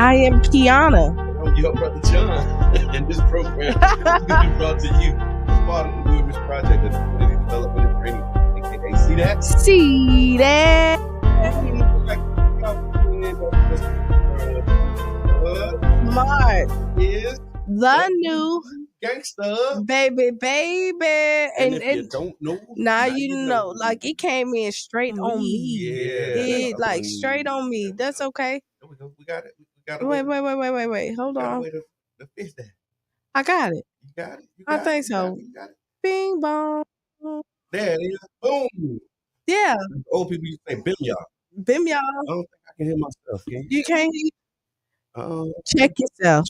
I am Qiana. I'm your brother John, and this program is brought to you as part of the New Image Project of Community Development and Training, aka See That? See that? Smart. Is the new gangster. baby. And if you don't know, now you know. Like it came in straight on me. Yeah. It like straight on me. That's okay. There we go. We got it. Wait. Hold on. The fish there. I got it. You got it? I think so. You got it. Bing bong. There it is. Boom. Yeah. Old people used to say bim y'all. Bim y'all. I don't think I can hear myself. You can't hear? Check yourself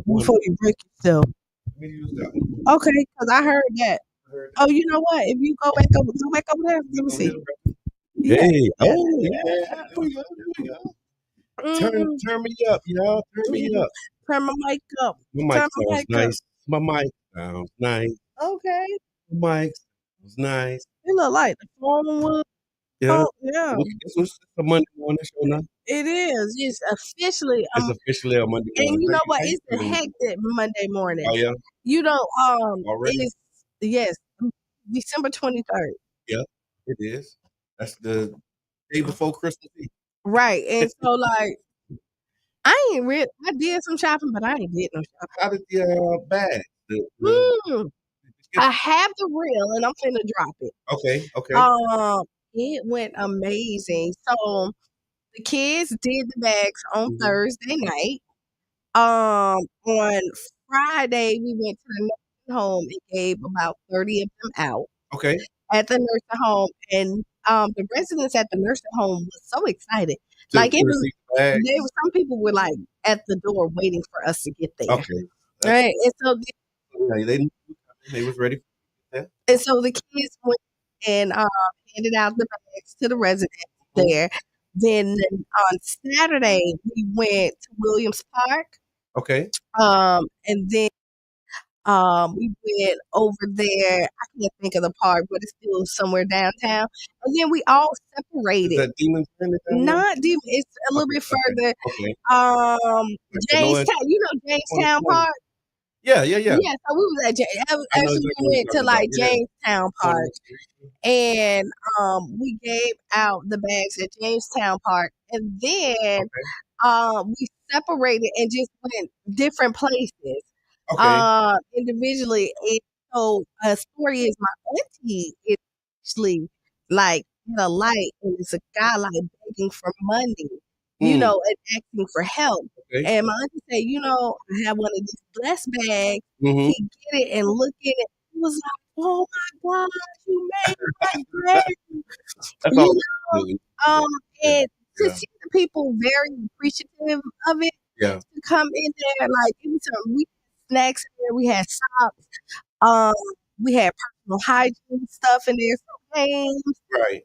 before you break yourself. Let me use that one. Okay, because I heard that. Oh, you know what? If you go back over there, let me see. Yeah. Hey, yeah. There we go. Turn me up, y'all. Turn me up. Turn my mic up. My mic sounds nice. My mic sounds nice. Okay. My mic sounds nice. It look like the phone would. Yeah. Oh, yeah. It's a Monday morning show now. It is. It's officially a Monday morning. And you know what? It's a hectic Monday morning. Oh yeah. You know, already? Yes, December 23rd. Yeah, it is. That's the day before Christmas Eve. Right. And so like I did some shopping, but I ain't did no shopping. How did the bag? I have the reel and I'm finna drop it. Okay. It went amazing. So the kids did the bags on Thursday night. On Friday, we went to the nursing home and gave about 30 of them out. Okay. At the nursing home, and the residents at the nursing home was so excited. Like some people were like at the door waiting for us to get there. Okay. Right. And so they was ready. Yeah. And so the kids went and handed out the bags to the residents there. Then on Saturday we went to Williams Park. Okay. And then we went over there. I can't think of the park, but it's still somewhere downtown. And then we all separated. Is that Demon? Not Demon. It's a little bit further. Okay. Jamestown. You know Jamestown Park? Yeah. Yeah, so we was at actually we went to like Jamestown Park. And we gave out the bags at Jamestown Park. And then we separated and just went different places. Individually. And so a story is my auntie is actually like in a light and it's a guy like begging for money, you know, and asking for help. And my auntie said, you know, I have one of these blessed bags. He get it and look at it. He was like, oh my gosh, you made my grade. You know, and to see the people very appreciative of it. Yeah. To come in there, like it was we had snacks in there, we had socks, we had personal hygiene stuff in there, some games. Right.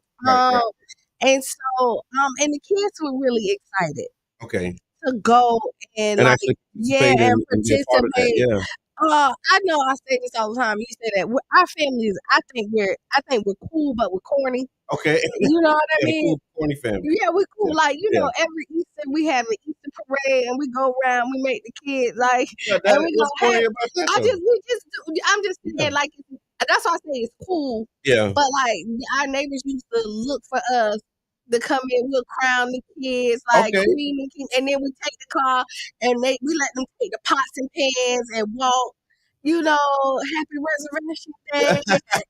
And so and the kids were really excited. Okay. To go and like and participate. I know I say this all the time. You say that our families. I think we're cool, but we're corny. Okay. You know what I mean? Cool, corny family. Yeah, we're cool. Yeah. Like know, every Easter we have an Easter parade, and we go around. We make the kids like. And we go corny about that. I'm just saying like that's why I say it's cool. Yeah. But like our neighbors used to look for us to come in, we'll crown the kids like queen and king, and then we take the car and we let them take the pots and pans and walk. You know, happy Resurrection Day.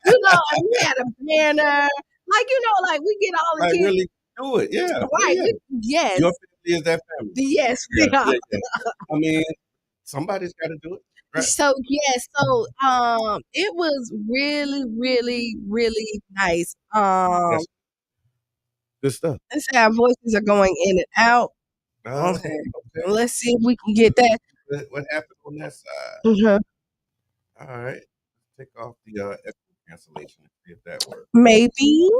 You know, and we had a banner. Like you know, like we get all the kids. Really do it, yeah. Right. Yeah. Yes. Your family is that family. Yes. Yeah. I mean, somebody's got to do it. Right. So it was really, really, really nice. Good stuff. Let's say our voices are going in and out. Okay. Let's see if we can get that. What happened on that side? All right. Take off the echo cancellation and see if that works. Maybe.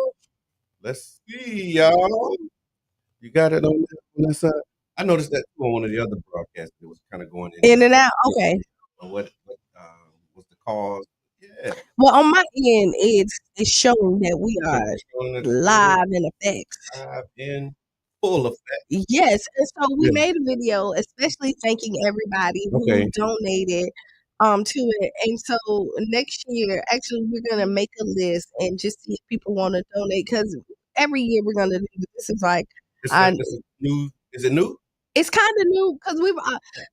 Let's see, y'all. You got it on that side? I noticed that on one of the other broadcasts. It was kind of going in and out. Okay. What was the cause? Yeah. Well, on my end, it's showing that we are live in effects. Live in full of fat. Yes, and so we Yeah. made a video, especially thanking everybody who Okay. donated to it. And so next year, actually, we're gonna make a list and just see if people want to donate because every year we're gonna do this. Is like, It's I like this is new. Is it new? it's kind of new because we've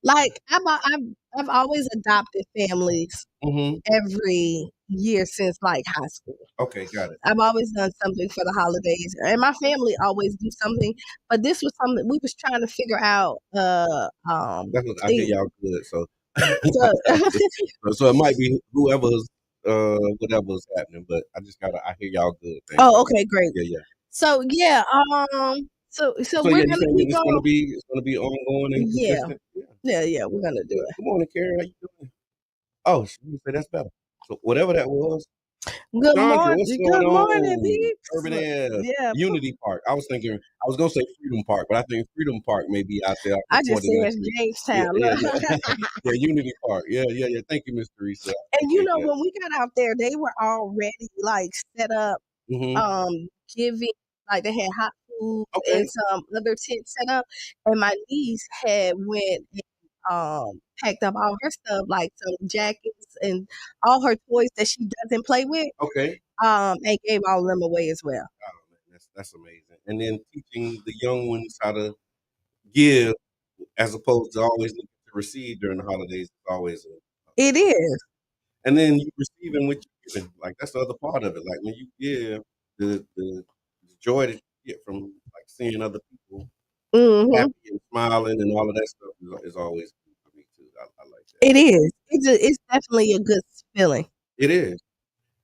like I've always adopted families Mm-hmm. every year since like high school. Okay, got it. I've always done something for the holidays, and my family always do something. But this was something we was trying to figure out. That's what I hear Thing. y'all good. So, So, so it might be whoever's whatever's happening, but I just gotta. I hear y'all good. Thank oh, you. okay, great. Yeah, yeah. So yeah, so So we're yeah, you gonna saying that keep going. it's gonna be ongoing and Yeah, consistent. Yeah. yeah, we're gonna do Good. it. Good morning, Karen. How you doing? Oh, she say that's better. So whatever that was, Chandra, what's going Good morning, on? peeps. Urban Air, Yeah, Unity Park. I was thinking, I was gonna say Freedom Park, but I think Freedom Park may be out there I just before the said next week. Yeah, Jamestown. yeah, Look. yeah. Yeah, Unity Park. Yeah, yeah, yeah. Thank you, Miss Teresa. I And you appreciate know, that. when we got out there, they were already like set up, Mm-hmm. giving like they had hot food and Okay. some other tents set up. And my niece had went and packed up all her stuff, like some jackets and all her toys that she doesn't play with, Okay. and gave all of them away as well. Oh, man, that's amazing. And then teaching the young ones how to give as opposed to always looking to receive during the holidays is always a It is. and then you receiving what you're giving. Like that's the other part of it. Like when you give the joy that you get from like seeing other people Hmm. happy and smiling and all of that stuff is always good for me too. I like that. It is. It's definitely a good feeling. It is.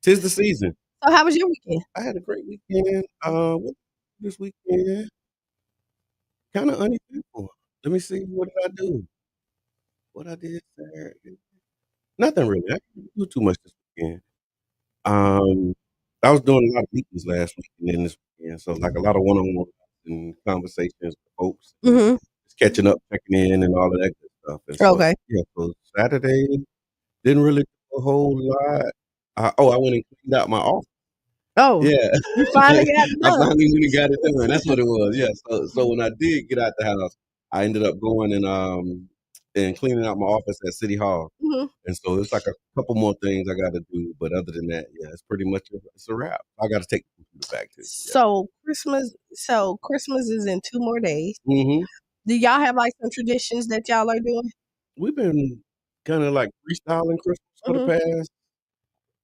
'Tis the season. So, how was your weekend? I had a great weekend. What this weekend? Kind of uneventful. Let me see. What did I do? What I did Saturday? Nothing really. I didn't do too much this weekend. Um, I was doing a lot of meetings last week and then this weekend, so like a lot of one-on-one and conversations with folks, Hmm. just catching up, checking in, and all of that good stuff. And so, Okay. yeah, so Saturday didn't really do a whole lot. I went and cleaned out my office. Oh, Yeah, you finally got it I done. finally went and got it done. That's what it was. Yeah. So when I did get out the house, I ended up going and cleaning out my office at City Hall. Hmm. And so it's like a couple more things I got to do, but other than that, yeah, it's pretty much it's a wrap. I got to take the computer back too. Yeah. So Christmas is in 2 more days. Hmm. Do y'all have like some traditions that y'all are doing? We've been kind of like freestyling Christmas for the Hmm. past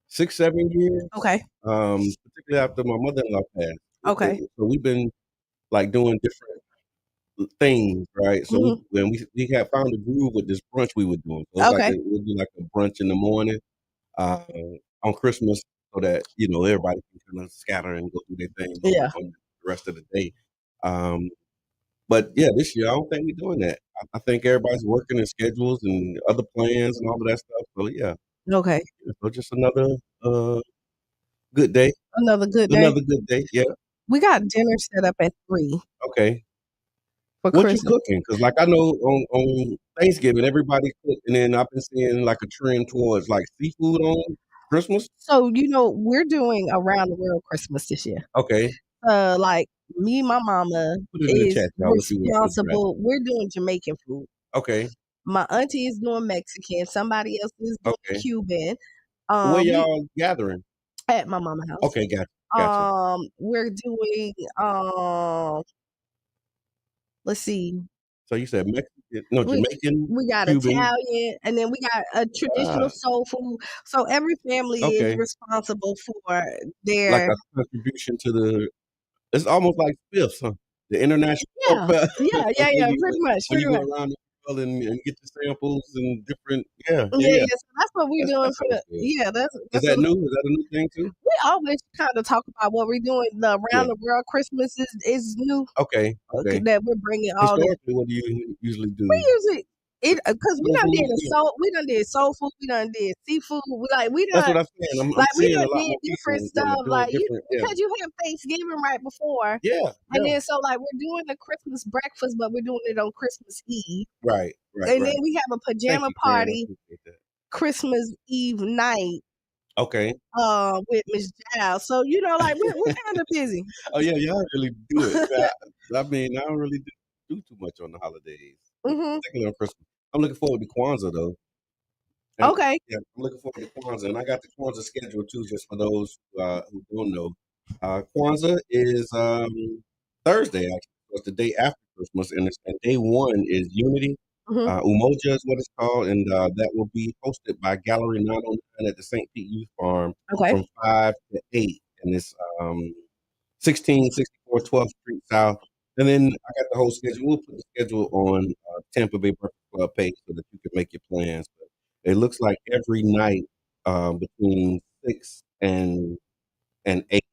6, 7 years. Okay. Particularly after my mother-in-law passed. Okay. So we've been like doing different things, right? So Hmm. we had found a groove with this brunch we were doing. So it's like Okay. we'll do like a brunch in the morning uh, on Christmas, so that everybody can kind of scatter and go do their thing Yeah. on the rest of the day. Um, but yeah, this year I don't think we're doing that. I think everybody's working in schedules and other plans and all of that stuff. So yeah, Okay. so just another uh, good day, Another good day. another good day. Yeah, We got dinner set up at 3 okay. for What you Christmas. cooking? Because like I know on Thanksgiving everybody cook, and then I've been seeing like a trend towards like seafood on Christmas. So we're doing around the world Christmas this year. Okay, Like me, my mama put it in the is chat, y'all. What you would rather? responsible. We're doing Jamaican food. Okay, My auntie is doing Mexican. Somebody else is doing okay. Cuban. Where We y'all gathering? at my mama house. Okay, gotcha. We're doing let's see. So you said Mexican, no We Jamaican, we got Cuban. Italian, and then we got a traditional Ah, soul food. So every family is okay, responsible for like their a contribution to the. It's almost like fifths, huh? The international yeah, fair yeah, pretty much, when pretty you go much. around the world and get the samples and different. Yeah, Yeah, yeah, yeah. yeah. So that's what we're doing That for sounds good. Is that's that what new? Is that a new thing too? we always kind of talk about what we're doing. The Yeah. around the world Christmas is new Okay. Okay. that we're bringing all the. Historically, what do you usually We do? usually it because Soul food? Yeah. we done did soul food, we done did seafood, we That's done what I'm saying. I'm like we seeing a done lot did more different people stuff doing like different. Yeah. because you have Thanksgiving right before, Yeah. and Yeah. then so like we're doing the Christmas breakfast, but we're doing it on Christmas Eve, Right. Right. and then Right. we have a Thank pajama you, Karen. I party appreciate that. Christmas Eve night Okay. with Miss Giles. So, you know, like we're kind of busy. Oh yeah, y'all really do it. I mean, I don't really do too much on the holidays, Hmm. particularly on Christmas. I'm looking forward to Kwanzaa though. And Okay. yeah, I'm looking forward to Kwanzaa, and I got the Kwanzaa schedule too, just for those who don't know. Kwanzaa is Thursday actually. So it's the day after Christmas, and day one is Unity. Hmm. Umoja is what it's called, and that will be hosted by Gallery 909 at the St. Pete Youth Farm Okay. from 5 to 8, and it's 1664 12th Street South. And then I got the whole schedule. We'll put the schedule on Tampa Bay Breakfast Club page so that you can make your plans. But it looks like every night between 6 and 8,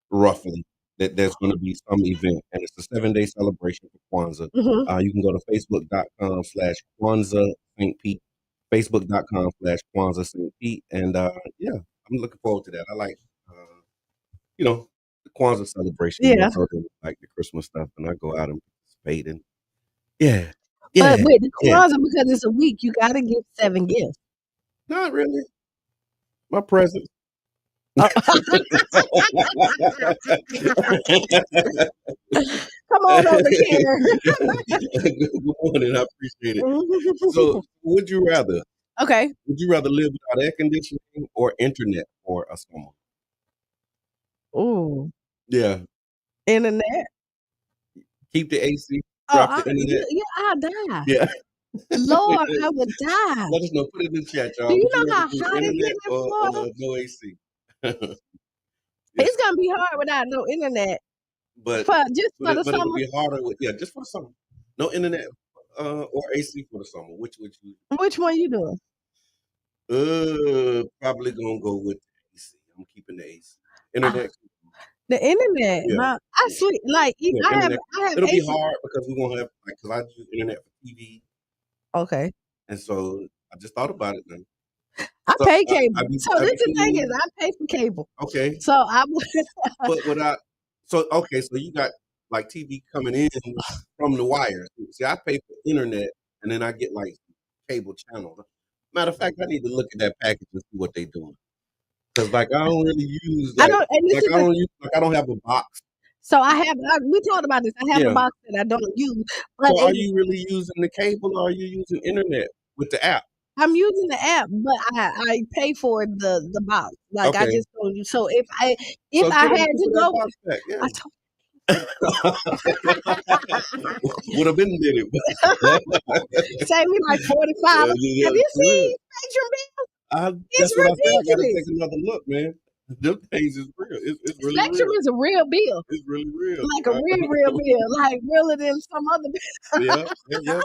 roughly, that there's going to be some event. And it's a 7 day celebration for Kwanzaa. Hmm. You can go to facebook.com/Kwanzaa St. Pete, facebook.com/Kwanzaa St. Pete. And yeah, I'm looking forward to that. I like. The Kwanzaa celebration more Yeah. so than like the Christmas stuff, and I go out and participate and yeah, But yeah, with the yeah. Kwanzaa, because it's a week, you got to give 7 gifts. Not really. My present. Oh. Come on over here. Good morning. I appreciate it. So, would you rather? Okay. Would you rather live without air conditioning or internet for a summer? Ooh. Yeah. Internet. Keep the AC. Oh, Drop the yeah, internet. yeah, I'll die. Yeah. Lord, I would die. Let us know. Put it in the chat, Do y'all. you Would you know rather how do hot it internet get in or Florida? no AC? Yeah. It's gonna be hard without no internet But for just but for the it'll summer. be harder with just for the summer. No internet or AC for the summer. Which would you? Which one you doing? Probably gonna go with the AC. I'm keeping the AC. Ah, Internet, the internet. yeah, I yeah, sleep like yeah. Internet. I have It'll be AC. hard because we won't have like because I use internet for TV, Okay. and so I just thought about it then. I So pay I cable. be So I this be the thing is cool. I pay for cable. Okay, So I would but without so okay, so you got like TV coming in from the wires. See, I pay for internet and then I get like cable channel. Matter of fact, I need to look at that package and see what they're doing. Cause like I don't really use I don't and this like is I the don't use like I don't have a box. so we talked about this. I have a Yeah. box that I don't use, but So are you really using the cable or are you using internet with the app? I'm using the app, but I pay for the box. Like I Okay. just told you. So if So I get them had people to that go, box back. Yeah. I Would have been did it. save me like 45. Yeah, Have you for real. seen Spectrum Bill? That's It's what I said. I gotta take ridiculous. another look, man. Them things is real. It's really Spectrum real. is a real bill. It's really real. Like a real bill. Like realer than some other bill. Yeah, yeah, yeah.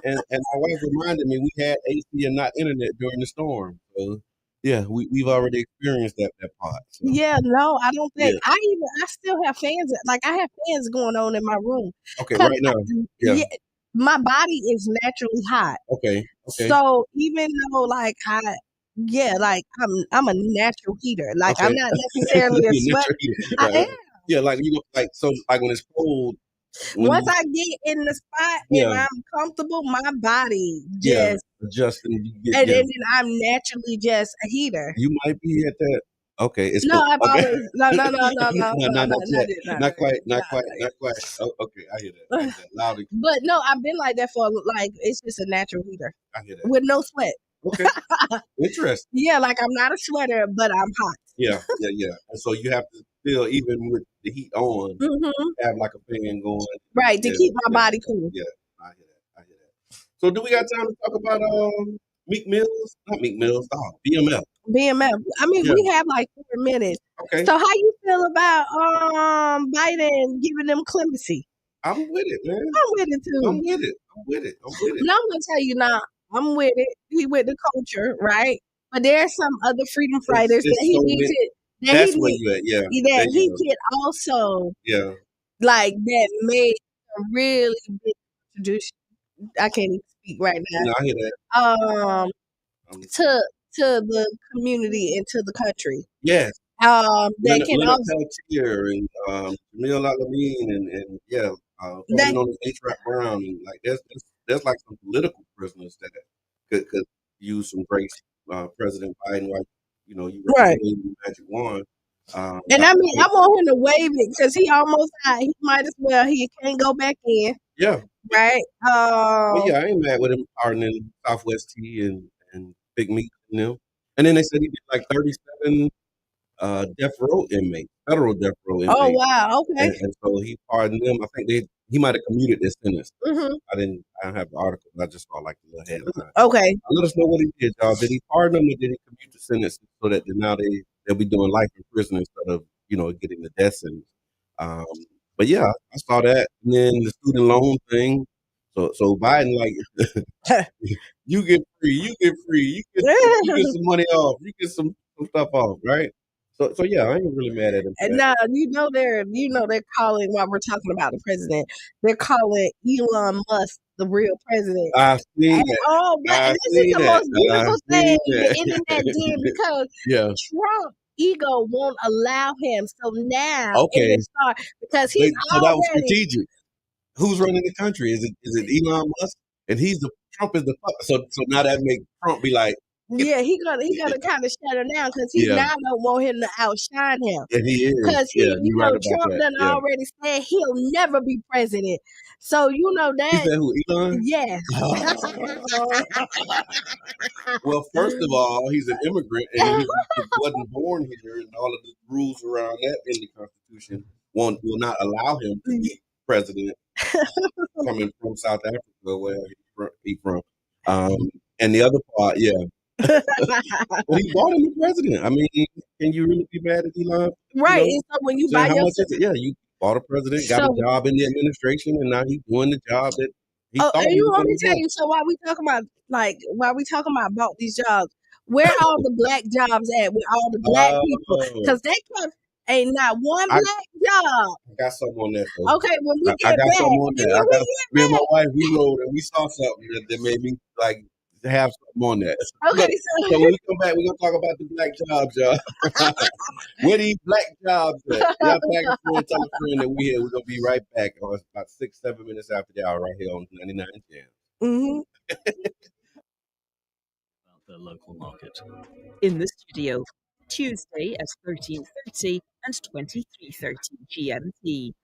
And my wife reminded me we had AC and not internet during the storm. So yeah, we've already experienced that part. So Yeah, no, I don't think yeah. I still have fans. Like I have fans going on in my room Okay, because right now. Yeah. yeah, my body is naturally hot. Okay. Okay. So even though like yeah, like I'm a natural heater. Like I'm Okay. not necessarily a Your sweat. natural heat. I Right, am. right. Yeah, like you know, like so like when it's cold, when Once you I get in the spot and yeah, I'm comfortable, my body yeah, just adjusting you get and yeah. then I'm naturally just a heater. You might be at that. Okay, it's No, cool. I've Okay. always no no no no no No, no no, no not not yet. it not Not quite, not not quite, not quite. Oh, okay, I hear that. I hear that. Loud and but no, I've been like that for like it's just a natural heater I hear that. with no sweat. Okay. Interesting. Yeah, like I'm not a sweater, but I'm hot. Yeah, yeah, yeah. And so you have to still, even with the heat on, Hmm. have like a fan going. Right, to Yeah, keep my yeah, body cool. yeah. I hear that. I hear that. So do we got time to talk about Meek Mills? Not Meek Mills. Oh, BML. BMF. I mean, Yeah. we have like 4 minutes. Okay. So how you feel about Biden giving them clemency? I'm with it, man. I'm with it I'm too. with it. I'm with it. I'm with it. Now I'm gonna tell you now, I'm with it. He with the culture, right? But there's some other freedom fighters that It's he so need many. to that he That's where need you at. Yeah. There that you he go. could also Yeah. like that made a really big contribution. I can't even speak right No, I hear that. now. Um, To the community and to the country. yes. That can Leonard also Peltier and Jamil Alameen and yeah, that formerly known as H. Rap Brown and like there's like some political prisoners that could use some grace. President Biden, right? you Right. wave the magic wand. And Not I to mean, I say, want him to waive it because he almost out. He might as well. He can't go back in, yeah, right? but yeah, I ain't mad with him pardoning Southwest T and Big Meat and them. And then they said he did like 37 death row inmates, federal death row Oh inmates, wow. Okay. and so he pardoned them. I think he might have commuted their sentence. Mhm. I don't have the article, but I just saw like the little headline. Okay. Let us know what he did, y'all. Did he pardon them or did he commute the sentence so that now they'll be doing life in prison instead of getting the death sentence? Um, but yeah, I saw that. And then the student loan thing. So Biden like you get free, you get free, you get some money off, you get some stuff off, right? So yeah, I ain't really mad at him for And that. now they're calling while we're talking about the president. They're calling Elon Musk the real president. I seen And that. oh, but I and this is seen the that. most I beautiful seen thing the internet did that. because Yeah. Trump ego won't allow him. So now it Okay. will start because he's Wait, so that was already strategic. Who's running the country? Is it Elon Musk? And Trump is the puppet. So now that makes Trump be like, "Get-" yeah, he gonna kind of shut him down because he yeah, now don't want him to outshine him. and he is. Because Yeah, he, you're right about Trump that. done Yeah. already said he'll never be president. So He that said who, Elon? yes. Well, first of all, he's an immigrant and he wasn't born here, and all of the rules around that in the Constitution will not allow him to be president coming from South Africa, where he's from. Um, and the other part, yeah, but he bought him the president. I mean, can you really be mad at Elon? Right. And so when you Saying buy how much yourself, is it? Yeah, you bought a president, got a so job in the administration, and now he's doing the job that he oh, thought and he you was want going me to to tell do. you? So while we talking about bought these jobs, where all the black jobs at with all the black people? Oh, Because they ain't not one I black job. got something on that though. Okay, when we I get got back, something on and that. when I we got me and get my back, wife. We rode and we saw something that made me like have something on that. okay, So when we come back, we're gonna talk about the black jobs, y'all. Where these black jobs at? Y'all tag a friend, tell a friend that we here. We're gonna be right back. Oh, it's about 6, 7 minutes after the hour right here on 99 Jam. hmm The local market. In the studio, Tuesday at 13:30 and 23:30 GMT.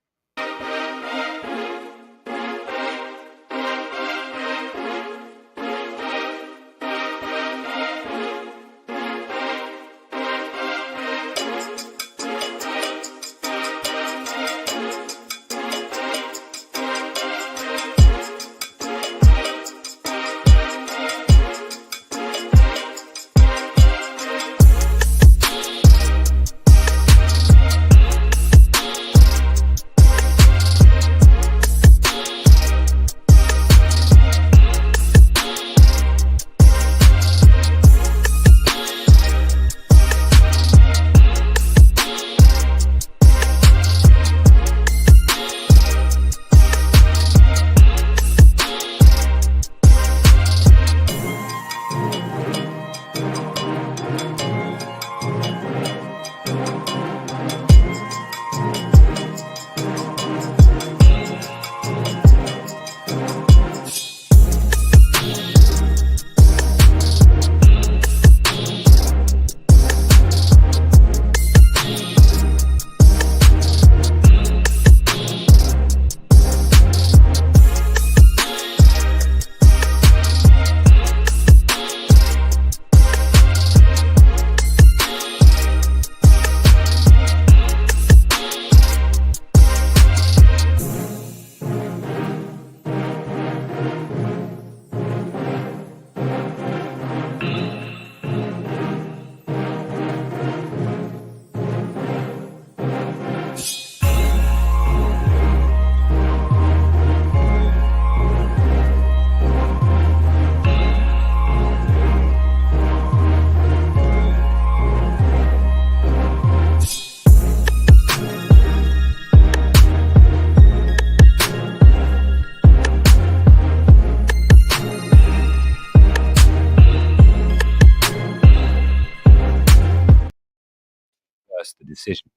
The decision.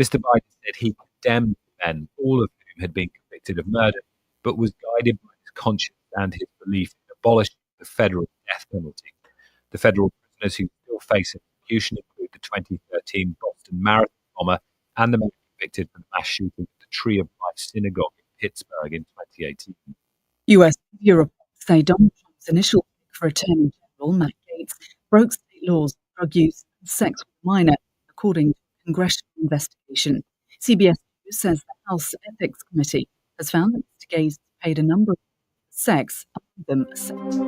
Mr. Biden said he condemned the men, all of whom had been convicted of murder, but was guided by his conscience and his belief in abolishing the federal death penalty. The federal prisoners who still face prosecution include the 2013 Boston Marathon bomber and the man convicted for the mass shooting at the Tree of Life Synagogue in Pittsburgh in 2018. US media reports say Donald Trump's initial pick for Attorney General, Matt Gaetz, broke state laws on drug use and sex with a minor, according to a congressional investigation. CBS News says the House Ethics Committee has found that Mr. Gaetz paid a number of sex, among them sex.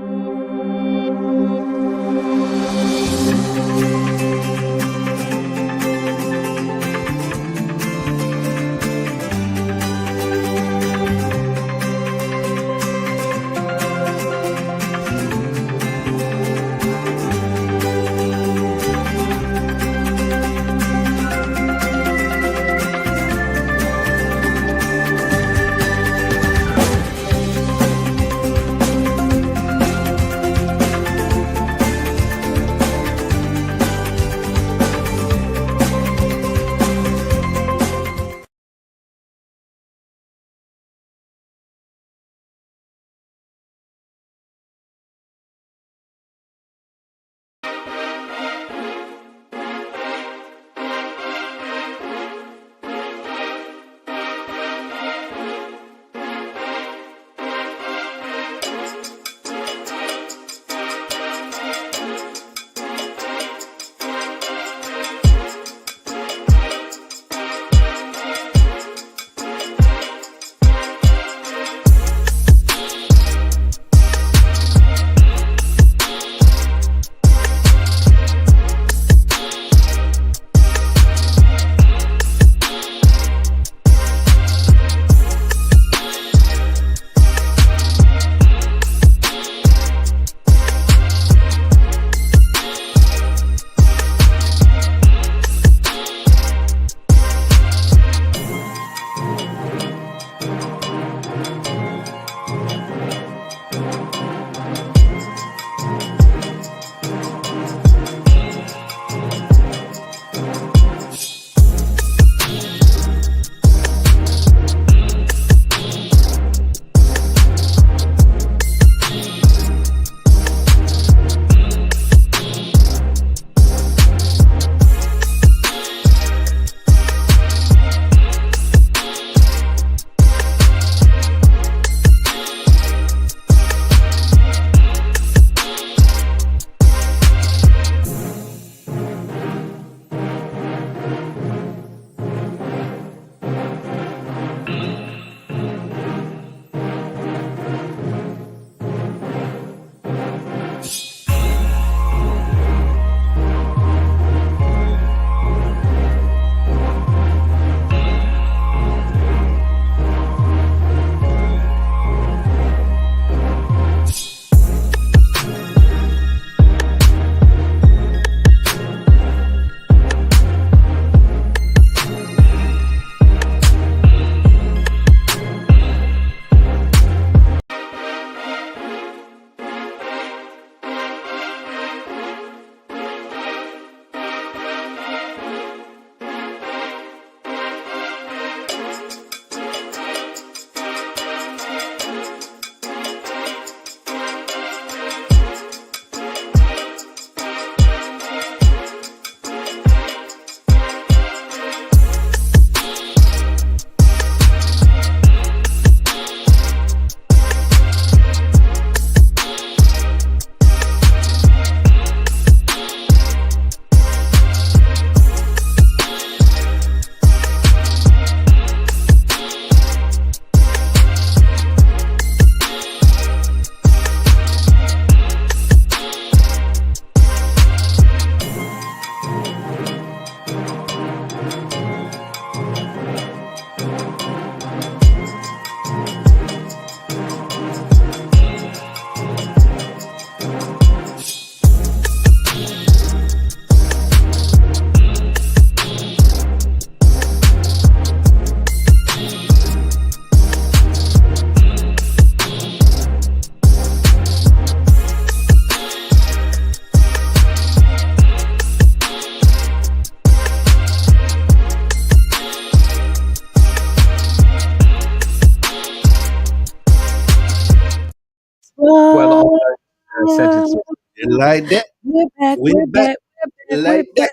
Well, on those sentences, Like that. We're back. We're We're back. back. Like that.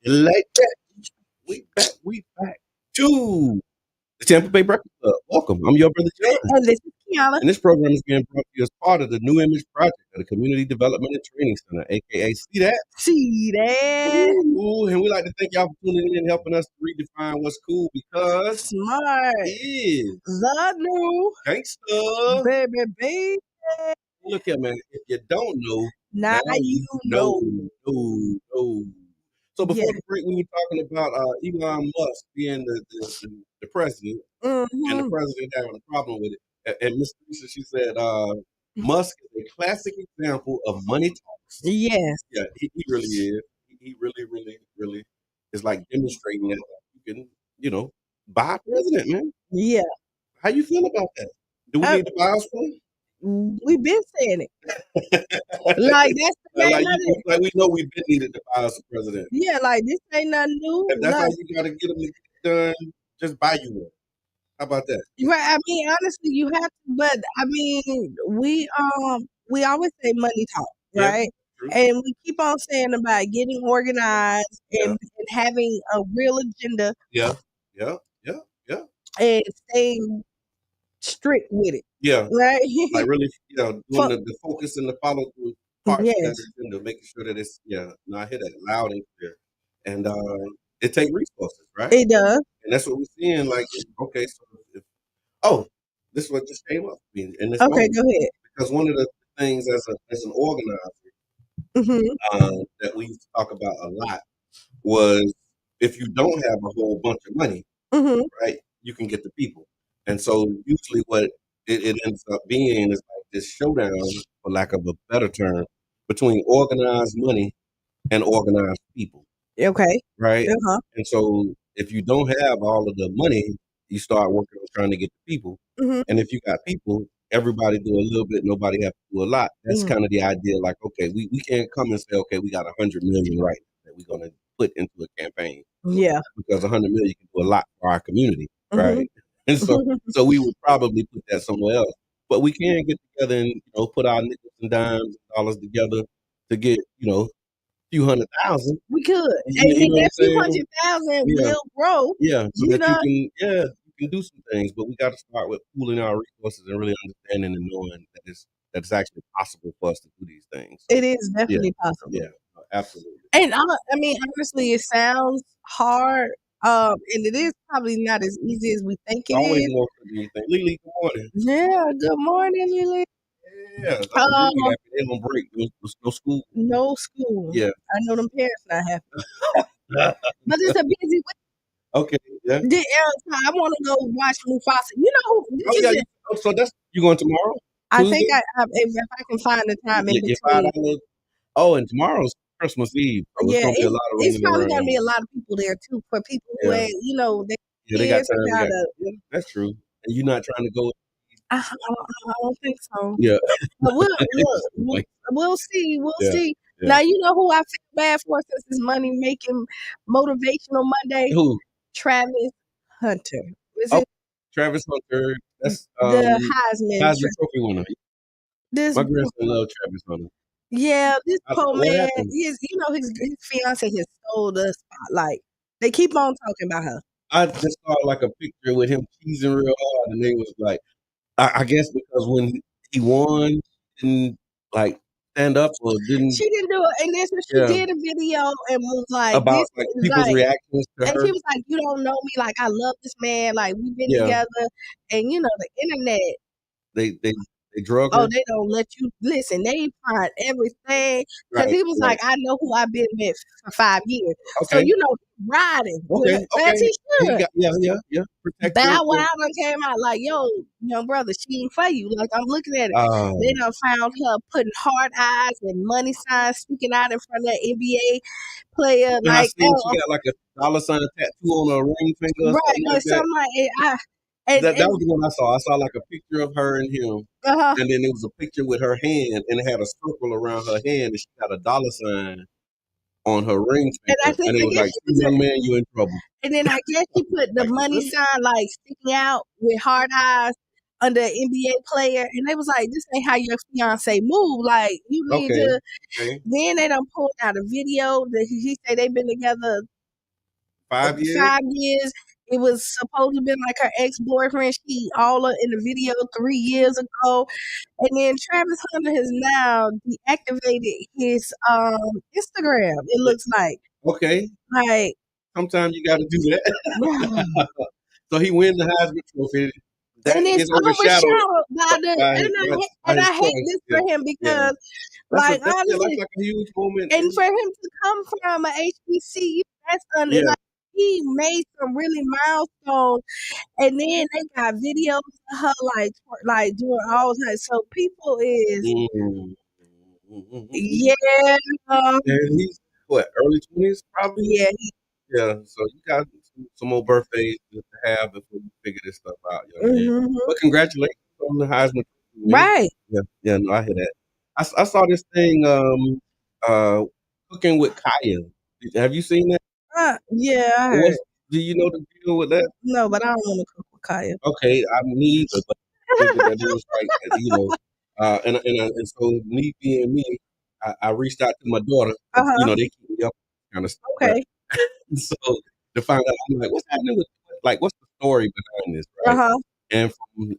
Like that. We back. To the Tampa Bay Breakfast Club. Welcome. I'm your brother John. And this is Qiana. And this program is being brought to you as part of the New Image Project of the Community Development and Training Center, aka See That. See that. Ooh, and we like to thank y'all for tuning in and helping us redefine what's cool because Smart is the new gangsta. baby. Look here, man. If you don't know, Now you know. So before Yeah. the break, we were talking about Elon Musk being the president, and the Mhm. president having a problem with it. And Miss Lisa, she said, Musk is a classic example of money talks. Yes. Yeah, he really is. He really is like demonstrating that you can, buy a president, man. Yeah. How you feel about that? Do we need to buy us one? We've been saying it. Like that's the name of it. Like we know we've been needed to buy us a president. Yeah, like this ain't nothing new. If that's like, how you gotta get them to get it done, just buy you one. How about that? right. I mean, honestly, you have to, but I mean, we always say money talk, Yeah, right? true. And we keep on saying about getting organized and having a real agenda Yeah. and staying strict with it, Yeah. right? Like really, doing the focus and the follow through parts of that agenda, making sure that it's no, I hear that loud and clear. And it takes resources, right? It does. And that's what we're seeing. Like, okay, so this is what just came up for me in this Okay, moment. go ahead. Because one of the things as an organizer that we used to talk about a lot was if you don't have a whole bunch of money, right, you can get the people. And so usually what it ends up being is like this showdown, for lack of a better term, between organized money and organized people. Okay. Right? And so if you don't have all of the money, you start working on trying to get the people. And if you got people, everybody do a little bit, nobody have to do a lot. That's kind of the idea. Like, okay, we can't come and say, okay, we got 100 million right now that we're going to put into a campaign. Yeah. Because 100 million can do a lot for our community, right? And so we would probably put that somewhere else. But we can get together and put our nickels and dimes and dollars together to get few 100,000. We could. You And know what I'm that few saying? 100,000 will grow. Yeah, so You that know? you can do some things, but we got to start with pooling our resources and really understanding and knowing that it's actually possible for us to do these things. So, It is definitely possible. Yeah, absolutely. And I mean, honestly, it sounds hard, and it is probably not as easy as we think it Always is. more for anything. Lily, good morning. Yeah, good morning, Lily. Yeah, Lily happy on break. No school. No school. Yeah, I know them parents not happy, but it's a busy week. Okay, yeah. I want to go watch Mufasa. You know, so that's you going tomorrow? I Tuesday? think if I can find the time in between. And tomorrow's Christmas Eve, so it's gonna be a lot of it's probably around. gonna be a lot of people there too. For people who ain't, they got time. That's true. And you're not trying to go. I don't think so. Yeah. But we'll see. We'll see. Yeah. Now you know who I feel bad for since it's money making motivational Monday. Who? Travis Hunter. Travis Hunter. That's the Heisman Trophy winner. My grandson loves Travis Hunter. Yeah, this poor man. His fiance has stole the spotlight. They keep on talking about her. I just saw like a picture with him teasing real hard, and they was like, I guess because when he won, didn't like stand up or didn't. She didn't do it, and then she did a video and was like about people's reactions to her. And she was like, "You don't know me. Like I love this man. Like we've been together." And the internet. They drug her. Oh, they don't let you listen. They find everything because he was like, "I know who I've been with for 5 years." Okay. So riding. Okay. As he should. Yeah. Bow Wow done came out like, "Yo, young brother, she ain't for you." Like I'm looking at it. They done found her putting hard eyes and money signs sticking out in front of the NBA player. And I seen she got like a dollar sign tattoo on her ring finger. Right. Something like it. That was the one I saw. I saw like a picture of her and him, and then it was a picture with her hand, and it had a circle around her hand, and she got a dollar sign on her ring finger, and it was like, "Young man, you in trouble." And then I guess she put the money sign like sticking out with hard eyes under an NBA player, and they was like, "This ain't how your fiance move. Like, you need Okay. to." Okay. Then they done pulled out a video that he said they've been together 5 years. 5 years. It was supposed to have been like her ex-boyfriend. She all up in the video 3 years ago. And then Travis Hunter has now deactivated his Instagram, it looks like. Okay. Like Sometimes you gotta do that. So he wins the Heisman Trophy. That and it's is overshadowed by the and I hate this for him because like honestly like a huge moment. and for him to come from a HBCU, that's like he made some really milestones, and then they got videos of her like doing all types. So people is yeah, And he's what, early 20s probably? yeah, Yeah, so you got some more birthdays to have before you figure this stuff out, young man. But congratulations on the Heisman Trophy, man. right. Yeah, no, I hear that. I saw this thing, Cooking with Kaya. Have you seen that? Yeah, I heard. Do you know the deal with that? No, but I don't want to cook with Kaya. Okay, I neither, but I figured that it was like, and so me being me, I reached out to my daughter. They keep me up kind of stuff. Okay. So to find out, I'm like, what's happening with what's the story behind this, right? And from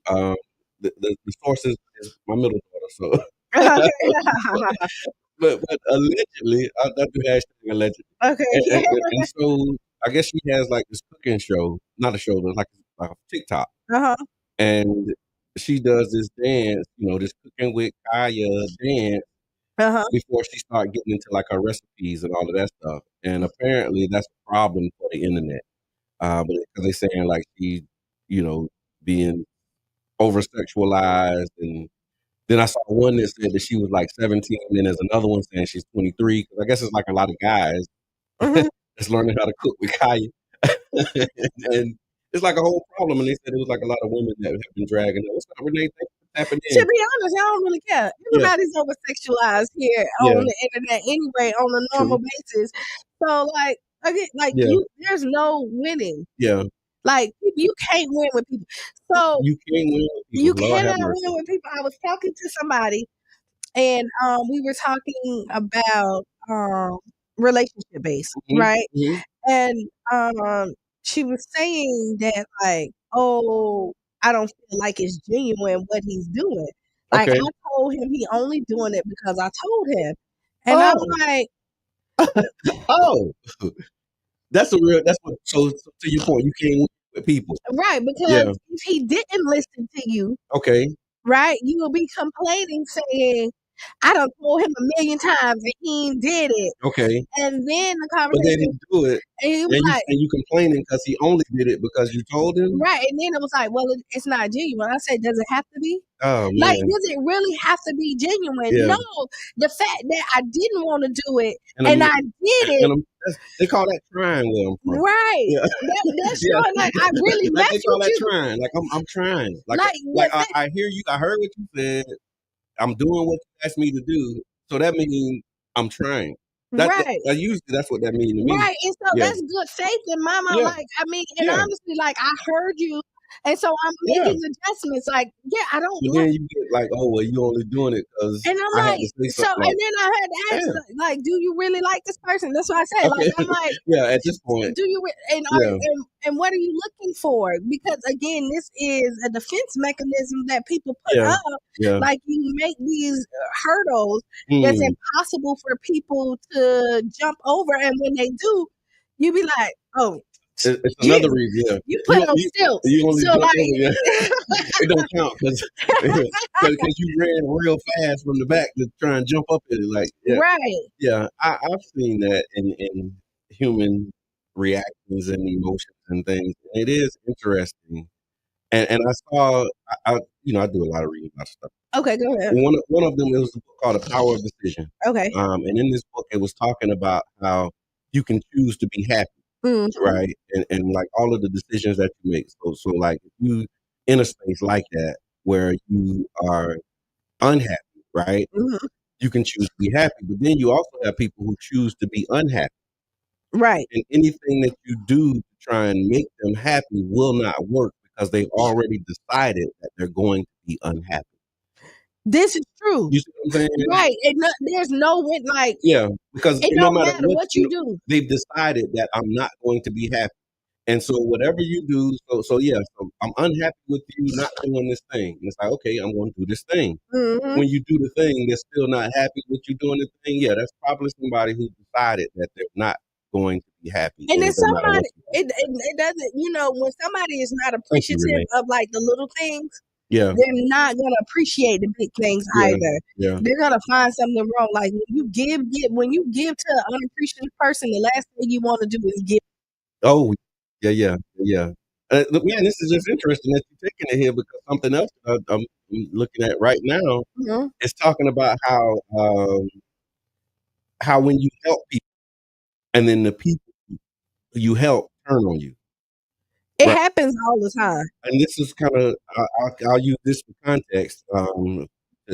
the sources is my middle daughter, so but allegedly, I do hashtag allegedly. Okay. And so I guess she has like this cooking show, not a show, but like a TikTok. And she does this dance, this Cooking with Kaya dance before she started getting into like her recipes and all of that stuff. And apparently that's a problem for the internet. But because they're saying like she, being over sexualized. And then I saw one that said that she was like 17, and then there's another one saying she's 23. Because I guess it's like a lot of guys that's learning how to cook with Kaya. And it's like a whole problem. And they said it was like a lot of women that have been dragging her. What's up, Renee? Thanks for tapping in. To be honest, I don't really care. Everybody's over sexualized here on the internet anyway, on a normal basis. So like again, like there's no winning. Yeah. Like you can't win with people. So you can't win with people. You cannot win with people. I was talking to somebody, and we were talking about relationship based, right? And she was saying that like, oh, I don't feel like it's genuine what he's doing. Like I told him he only doing it because I told him, and I'm like, oh, that's what. So to your point, you can't win with people, right? Because if he didn't listen to you, right, you will be complaining saying, I done told him 1,000,000 times and he did it. And then the conversation. But they didn't do it. And he was like, you complaining because he only did it because you told him? Right. And then it was like, well, it's not genuine. I said, does it have to be? Oh, man. Like, does it really have to be genuine? No. The fact that I didn't want to do it and I did it. They call that trying where I'm from. Right. Yeah. That's showing like I really like messed they call with that you. Trying. Like I'm trying. I hear you. I heard what you said. I'm doing what you asked me to do. So that means I'm trying. Usually that's what that means to me. Right. And so that's good faith in my mind. Like, I mean, and honestly, like I heard you. And so I'm making adjustments. Like, I don't. But then you get like, oh, well, you only doing it because. And I'm like, so, and then I had to ask, like, do you really like this person? That's what I said. Like, I'm like, at this point, do you? And what are you looking for? Because again, this is a defense mechanism that people put up. Like you make these hurdles that's impossible for people to jump over, and when they do, you be like, oh. It's another reason. You put it on stilts. You only jump over, it don't count because you ran real fast from the back to try and jump up in it. Like, I've seen that in human reactions and emotions and things. It is interesting, and I saw I do a lot of reading about stuff. Okay, go ahead. One of them was a book called The Power of Decision. Okay. And in this book, it was talking about how you can choose to be happy. Right. And like all of the decisions that you make. So like if you in a space like that where you are unhappy, right? You can choose to be happy. But then you also have people who choose to be unhappy. Right. And anything that you do to try and make them happy will not work because they've already decided that they're going to be unhappy. This is true. You see what I'm saying? Right. And there's no win, like, Yeah, because it no don't matter matter what you do. they've decided that I'm not going to be happy. And so whatever you do, so I'm unhappy with you not doing this thing. And it's like, okay, I'm going to do this thing. Mhm. When you do the thing, they're still not happy with you doing the thing. Yeah, that's probably somebody who decided that they're not going to be happy. And no then matter what somebody, you do. it doesn't, when somebody is not Thank you, appreciative Renee. of like the little things, Yeah, they're not gonna appreciate the big things yeah, either. yeah. They're gonna find something wrong. Like when you give to an unappreciative person, the last thing you want to do is give. Oh, yeah. Look, man, this is just interesting that you're taking it here because something else I'm looking at right now Mhm. is talking about how when you help people and then the people you help turn on you, It right? happens all the time. And this is kind of I'll use this for context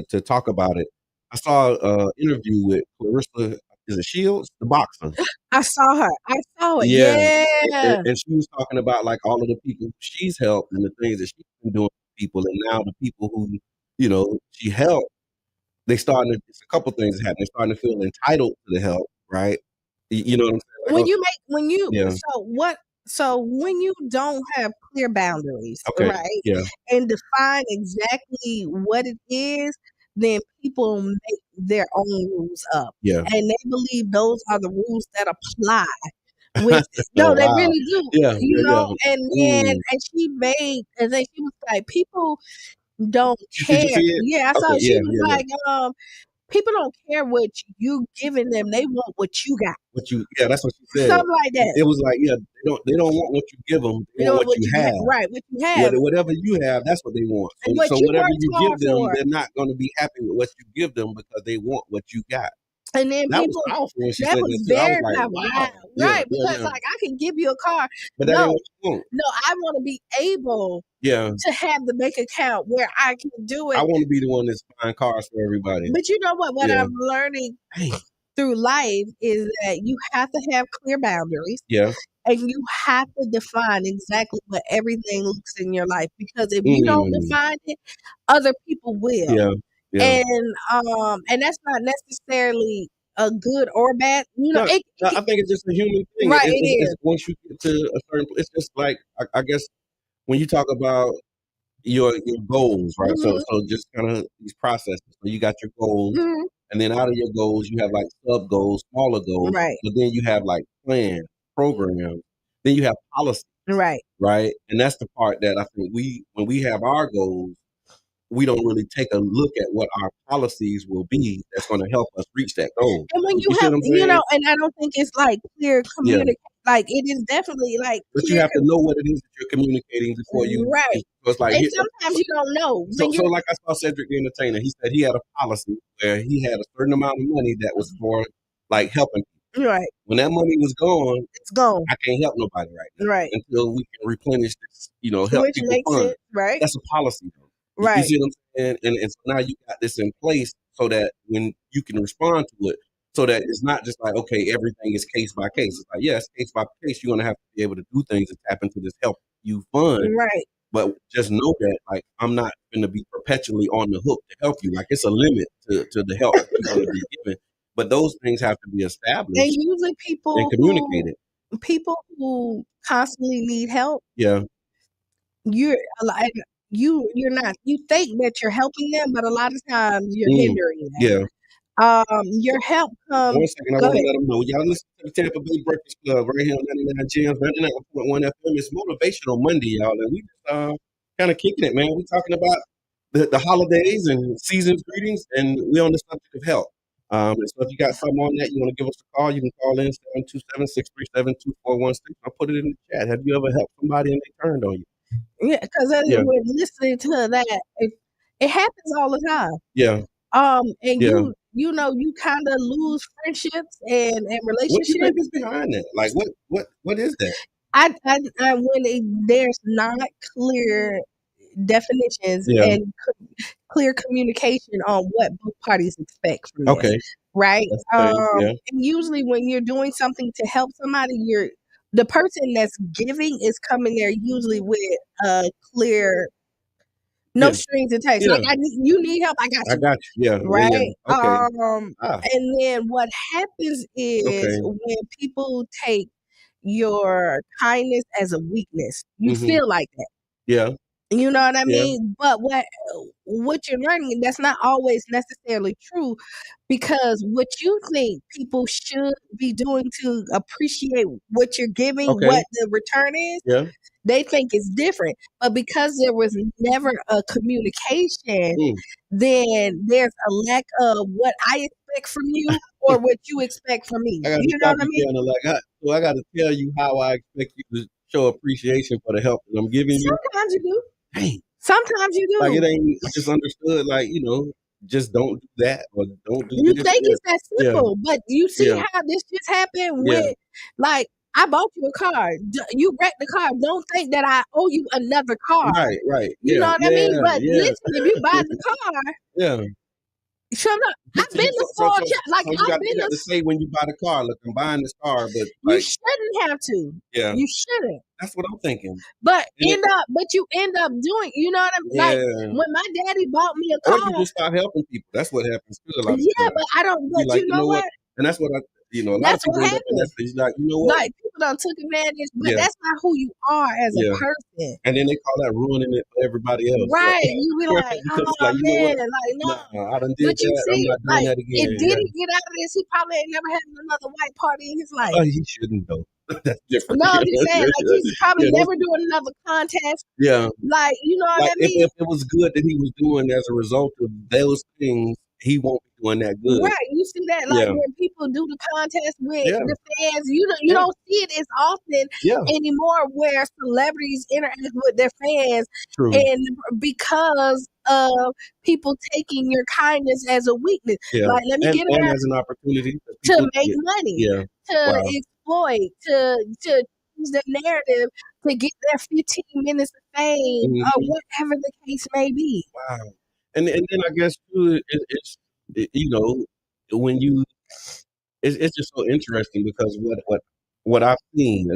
to talk about it. I saw an interview with Clarissa, is it Shields, the boxer? I saw her. I saw it. Yeah, Yeah. and she was talking about like all of the people she's helped and the things that she's been doing for people, and now the people who she helped, it's a couple things that happen. They're starting to feel entitled to the help, right? You know what I'm saying? Like, When oh, you make when you yeah, so when you don't have clear boundaries, okay, right, yeah, and define exactly what it is, then people make their own rules up, yeah. and they believe those are the rules that apply. Which Oh no, they wow, really do, yeah, yeah. and then Mm. and she made and then she was like, people don't Did you care. see it? Yeah, I Okay, saw she yeah, was yeah, yeah. like, people don't care what you giving them, they want what you got. Yeah, that's what she said. Something like that. It was like, yeah, they don't want what you give them, they You know want what what you you have. right, what you have. Whatever you have, that's what they want. And So what you whatever worked you give hard them, for. they're not going to be happy with what you give them because they want what you got. And then That was people, powerful when she that said was that too. I was very like, powerful. wow, Right. yeah, Because yeah. like I can give you a car. But that ain't what you want. No, I want to be able Yeah, to have the bank account where I can do I it. want to be the one that's buying cars for everybody. But you know what? What Yeah. I'm learning through life is that you have to have clear boundaries. Yeah. And you have to define exactly what everything looks in your life. Because if you don't define it, other people will. Yeah. Yeah. And that's not necessarily a good or bad. No, I think it's just a human thing. Right, It's once you get to a certain place, it's just like I guess when you talk about your goals, right? So just kind of these processes. So you got your goals, Mhm. and then out of your goals, you have like sub goals, smaller goals, Right. but then you have like plans, programs, then you have policy, Right. right? And that's the part that I think when we have our goals, we don't really take a look at what our policies will be that's going to help us reach that goal. And when You you see have, what I'm saying? and I don't think it's like clear Yeah. communication. Like it is definitely like But you clear. have to know what it is that you're communicating before you. Right. So it's like And sometimes you don't know. So like I saw Cedric the Entertainer, he said he had a policy where he had a certain amount of money that was for like helping people. Right. When that money was gone, It's gone. I can't help nobody right now. Right. Until we can replenish this, help Which people makes fund. it right. That's a policy though. You Right. see what I'm saying? And so now you got this in place so that when you can respond to it, so that it's not just like, okay, everything is case by case. It's like, yes, case by case, you're gonna have to be able to do things and tap into this help you fund. Right. But just know that like I'm not gonna be perpetually on the hook to help you. Like it's a limit to the help you're gonna be given. But those things have to be established And usually and communicated. People who constantly need help, Yeah. you're not, you think that you're helping them, but a lot of times you're hindering them. Yeah. Your help comes. One second, I want to let them know. Y'all listen to the Tampa Bay Breakfast Club right here on 99 Gems, 99.1 FM. It's Motivational Monday, y'all, and we just kind of kicking it, man. We're talking about the holidays and season's greetings, and we're on the subject of health. And so if you got something on that, you want to give us a call, you can call in 727-637-2416. I'll put it in the chat. Have you ever helped somebody and they turned on you? Yeah, because when listening to that, it happens all the time. Yeah. And you kind of lose friendships and relationships. What do you think is behind that? Like, what is that? When there's not clear definitions and clear communication on what both parties expect from this. Okay. Right. And usually when you're doing something to help somebody, the person that's giving is coming there usually with a clear, no strings attached. Like, you need help, I got I you. got you. Yeah. Right? Okay. And then what happens is when people take your kindness as a weakness, you feel like that. Yeah. You know what I mean? But what you're learning, that's not always necessarily true, because what you think people should be doing to appreciate what you're giving, what the return is, they think is different. But because there was never a communication, then there's a lack of what I expect from you or what you expect from me. I gotta You know stop what I you, mean? Qiana. So I gotta tell you how I expect you to show appreciation for the help that I'm giving you. Sometimes you do. Dang. Sometimes you do. Like, it ain't just understood. Like, just don't do that or don't do You this. think it's that simple, but you see how this just happened with, like, I bought you a car. You wrecked the car. Don't think that I owe you another car. Right. You know what I mean? But listen, if you buy the car, shut up. I've been to spoil child. Like, you got to say when you buy the car, look, I'm buying this car, but you shouldn't have to. Yeah. You shouldn't. That's what I'm thinking. But you end up doing, you know what I mean? Like, when my daddy bought me a car. Or you just start helping people. That's what happens too a lot of times. Yeah, but I don't, but like, you know what? And that's what a lot That's of people what end up in that happens. stage. Like, you know what? Like, people done took advantage, but that's not who you are as a person. And then they call that ruining it for everybody else. Right. You be like, oh, like, you know man, what? like, no. I done did But you that. see, I'm not doing like, that again. if Diddy get out of this, he probably ain't never had another white party in his life. Oh, he shouldn't though. That's different. No, I'm just saying, like, he's probably never doing another contest. Yeah. Like, you know what I mean? If it was good that he was doing as a result of those things, he won't be doing that good. Right. You see that, like, when people do the contest with the fans, you don't see it as often anymore where celebrities interact with their fans. True. And because of people taking your kindness as a weakness. Like, let me get it as an opportunity to make money, to exploit, to use the narrative to get their 15 minutes of fame or whatever the case may be. Wow. And then I guess too, it's when you, it's just so interesting because what I've seen,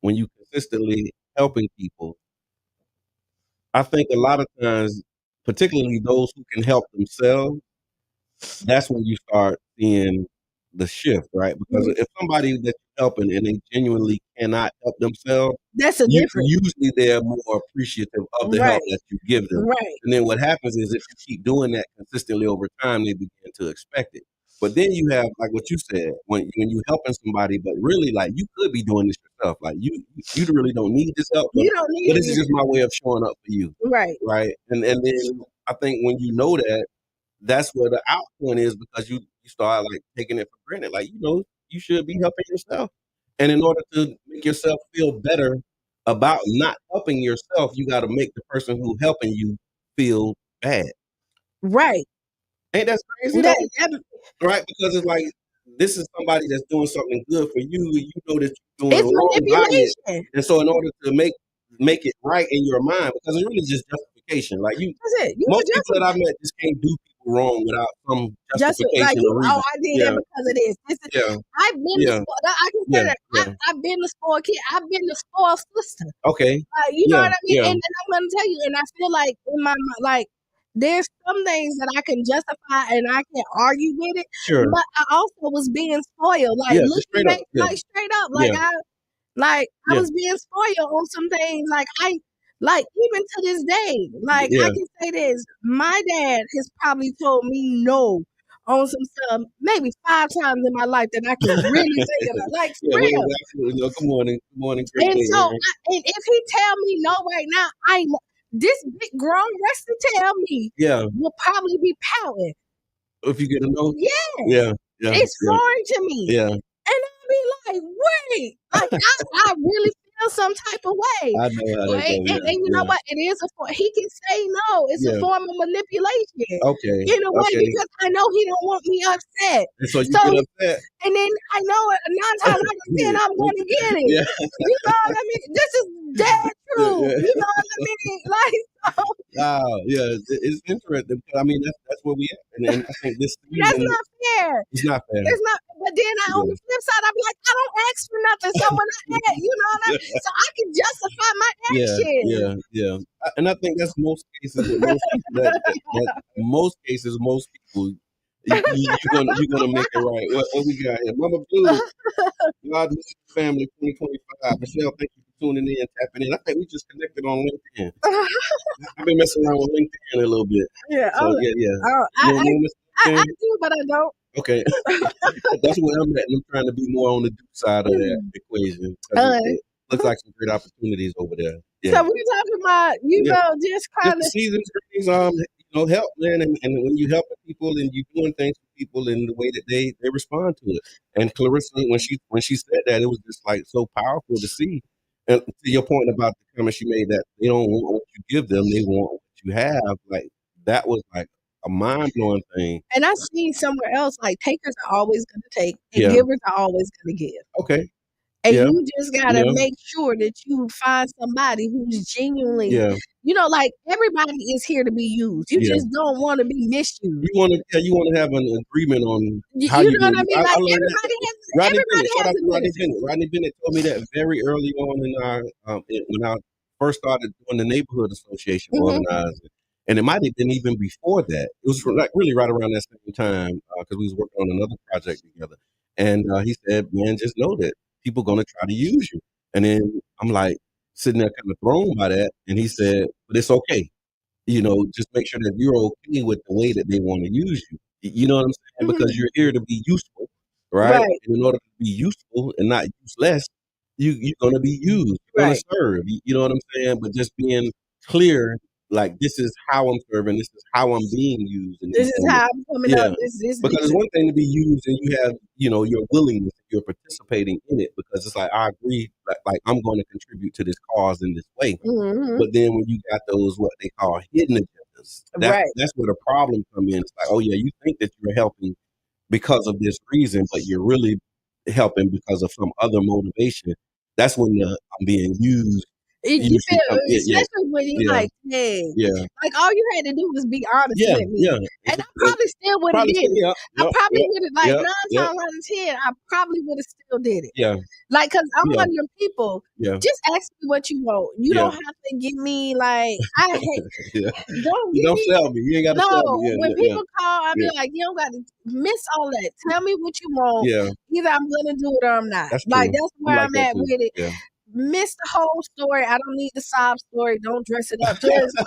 when you consistently helping people, I think a lot of times, particularly those who can help themselves, that's when you start seeing the shift, right? Because if somebody that you're helping and they genuinely cannot help themselves, that's a difference. Usually they're more appreciative of the help that you give them. Right. And then what happens is if you keep doing that consistently over time, they begin to expect it. But then you have, like what you said, when you're helping somebody, but really, like, you could be doing this yourself. Like, you really don't need this help. You don't need but this is just my way of showing up for you. Right. Right. And then I think when you know that, that's where the out point is, because you start like taking it for granted. Like, you should be helping yourself. And in order to make yourself feel better about not helping yourself, you got to make the person who helping you feel bad. Right. Ain't that crazy? Right? Because it's like, this is somebody that's doing something good for you. You know that you're doing wrong by it. And so in order to make it right in your mind, because it's really just justification. Like, most people that I've met just can't do people wrong without some justification or reason. Oh, I did that because of this. I've been I can say that I've been the spoiled kid. I've been the spoiled sister. Okay. You know what I mean? And I'm gonna tell you, and I feel like in my mind, like, there's some things that I can justify and I can argue with it. Sure. But I also was being spoiled. Like, looking back, like, straight up. Like, I was being spoiled on some things. Like, even to this day, like, I can say this. My dad has probably told me no on some stuff maybe 5 times in my life that I can really think about. Like, for real. Absolutely. No, good morning. And so, and if he tell me no right now, this big grown wrestler tell me will probably be pouting. If you get a no? Yeah. It's foreign to me. Yeah. And I'll be like, wait. Like, I really feel some type of way. I know. And you know what? It is he can say no. It's a form of manipulation. Okay. In a way, because I know he don't want me upset. And so you get upset. and then I know it 9 times out of 10 I'm gonna get it. Yeah. You know what I mean? This is dead true. You know what I mean? Like, Wow, yeah, it's interesting. I mean, that's where we at, and I think this that's season not fair. it's not fair. It's not. But then on the flip side, I be like, I don't ask for nothing. So when I ask, you know what I mean? So I can justify my action. Yeah. And I think that's most cases with most people that most cases, most people, you're gonna make it right. What we got here? Mama Blue, God bless your family 2025. Michelle, thank you for tuning in, tapping in. I think we just connected on LinkedIn. I've been messing around with LinkedIn a little bit. Yeah. So I do, but I don't. Okay. That's where I'm at, and I'm trying to be more on the Duke side of that equation. 'Cause it looks like some great opportunities over there. Yeah. So we're talking about, just kind of seasons, help, man, and when you helping people and you doing things for people in the way that they respond to it. And Clarissa, when she said that, it was just like so powerful to see. And to your point about the comment she made that they don't want what you give them, they want what you have. Like that was like a mind blowing thing. And I see somewhere else, like takers are always going to take and givers are always going to give. Okay. And you just got to make sure that you find somebody who's genuinely, like everybody is here to be used. You just don't want to be misused. You want to have an agreement on how you know what I mean? Like everybody has Rodney Bennett told me that very early on in our when I first started doing the neighborhood association organizing. And it might have been even before that. It was like really right around that same time because we was working on another project together. And he said, "Man, just know that people going to try to use you." And then I'm like sitting there kind of thrown by that. And he said, "But it's okay. Just make sure that you're okay with the way that they want to use you. You know what I'm saying? Because you're here to be useful, right? And in order to be useful and not useless, you're going to be used. You're going to serve. You know what I'm saying? But just being clear, like this is how I'm serving. This is how I'm being used. And this is how I'm coming up. Because it's one thing to be used and you have, your willingness, you're participating in it because it's like, I agree, like I'm going to contribute to this cause in this way. But then when you got those, what they call hidden agendas, that's where the problem comes in. It's like, oh yeah, you think that you're helping because of this reason, but you're really helping because of some other motivation. That's when I'm being used. Especially when you're like, hey, like all you had to do was be honest with me. And I probably still would have did it. I probably would have, 9 times out of 10, I probably would have still did it. Yeah. Like, cause I'm one of them people. Just ask me what you want. You don't have to give me like I hate. Don't sell me. You ain't got to sell me. When people call, I be like, you don't got to miss all that. Tell me what you want. Either I'm gonna do it or I'm not. That's where I'm at with it. Miss the whole story. I don't need the sob story. Don't dress it up. Just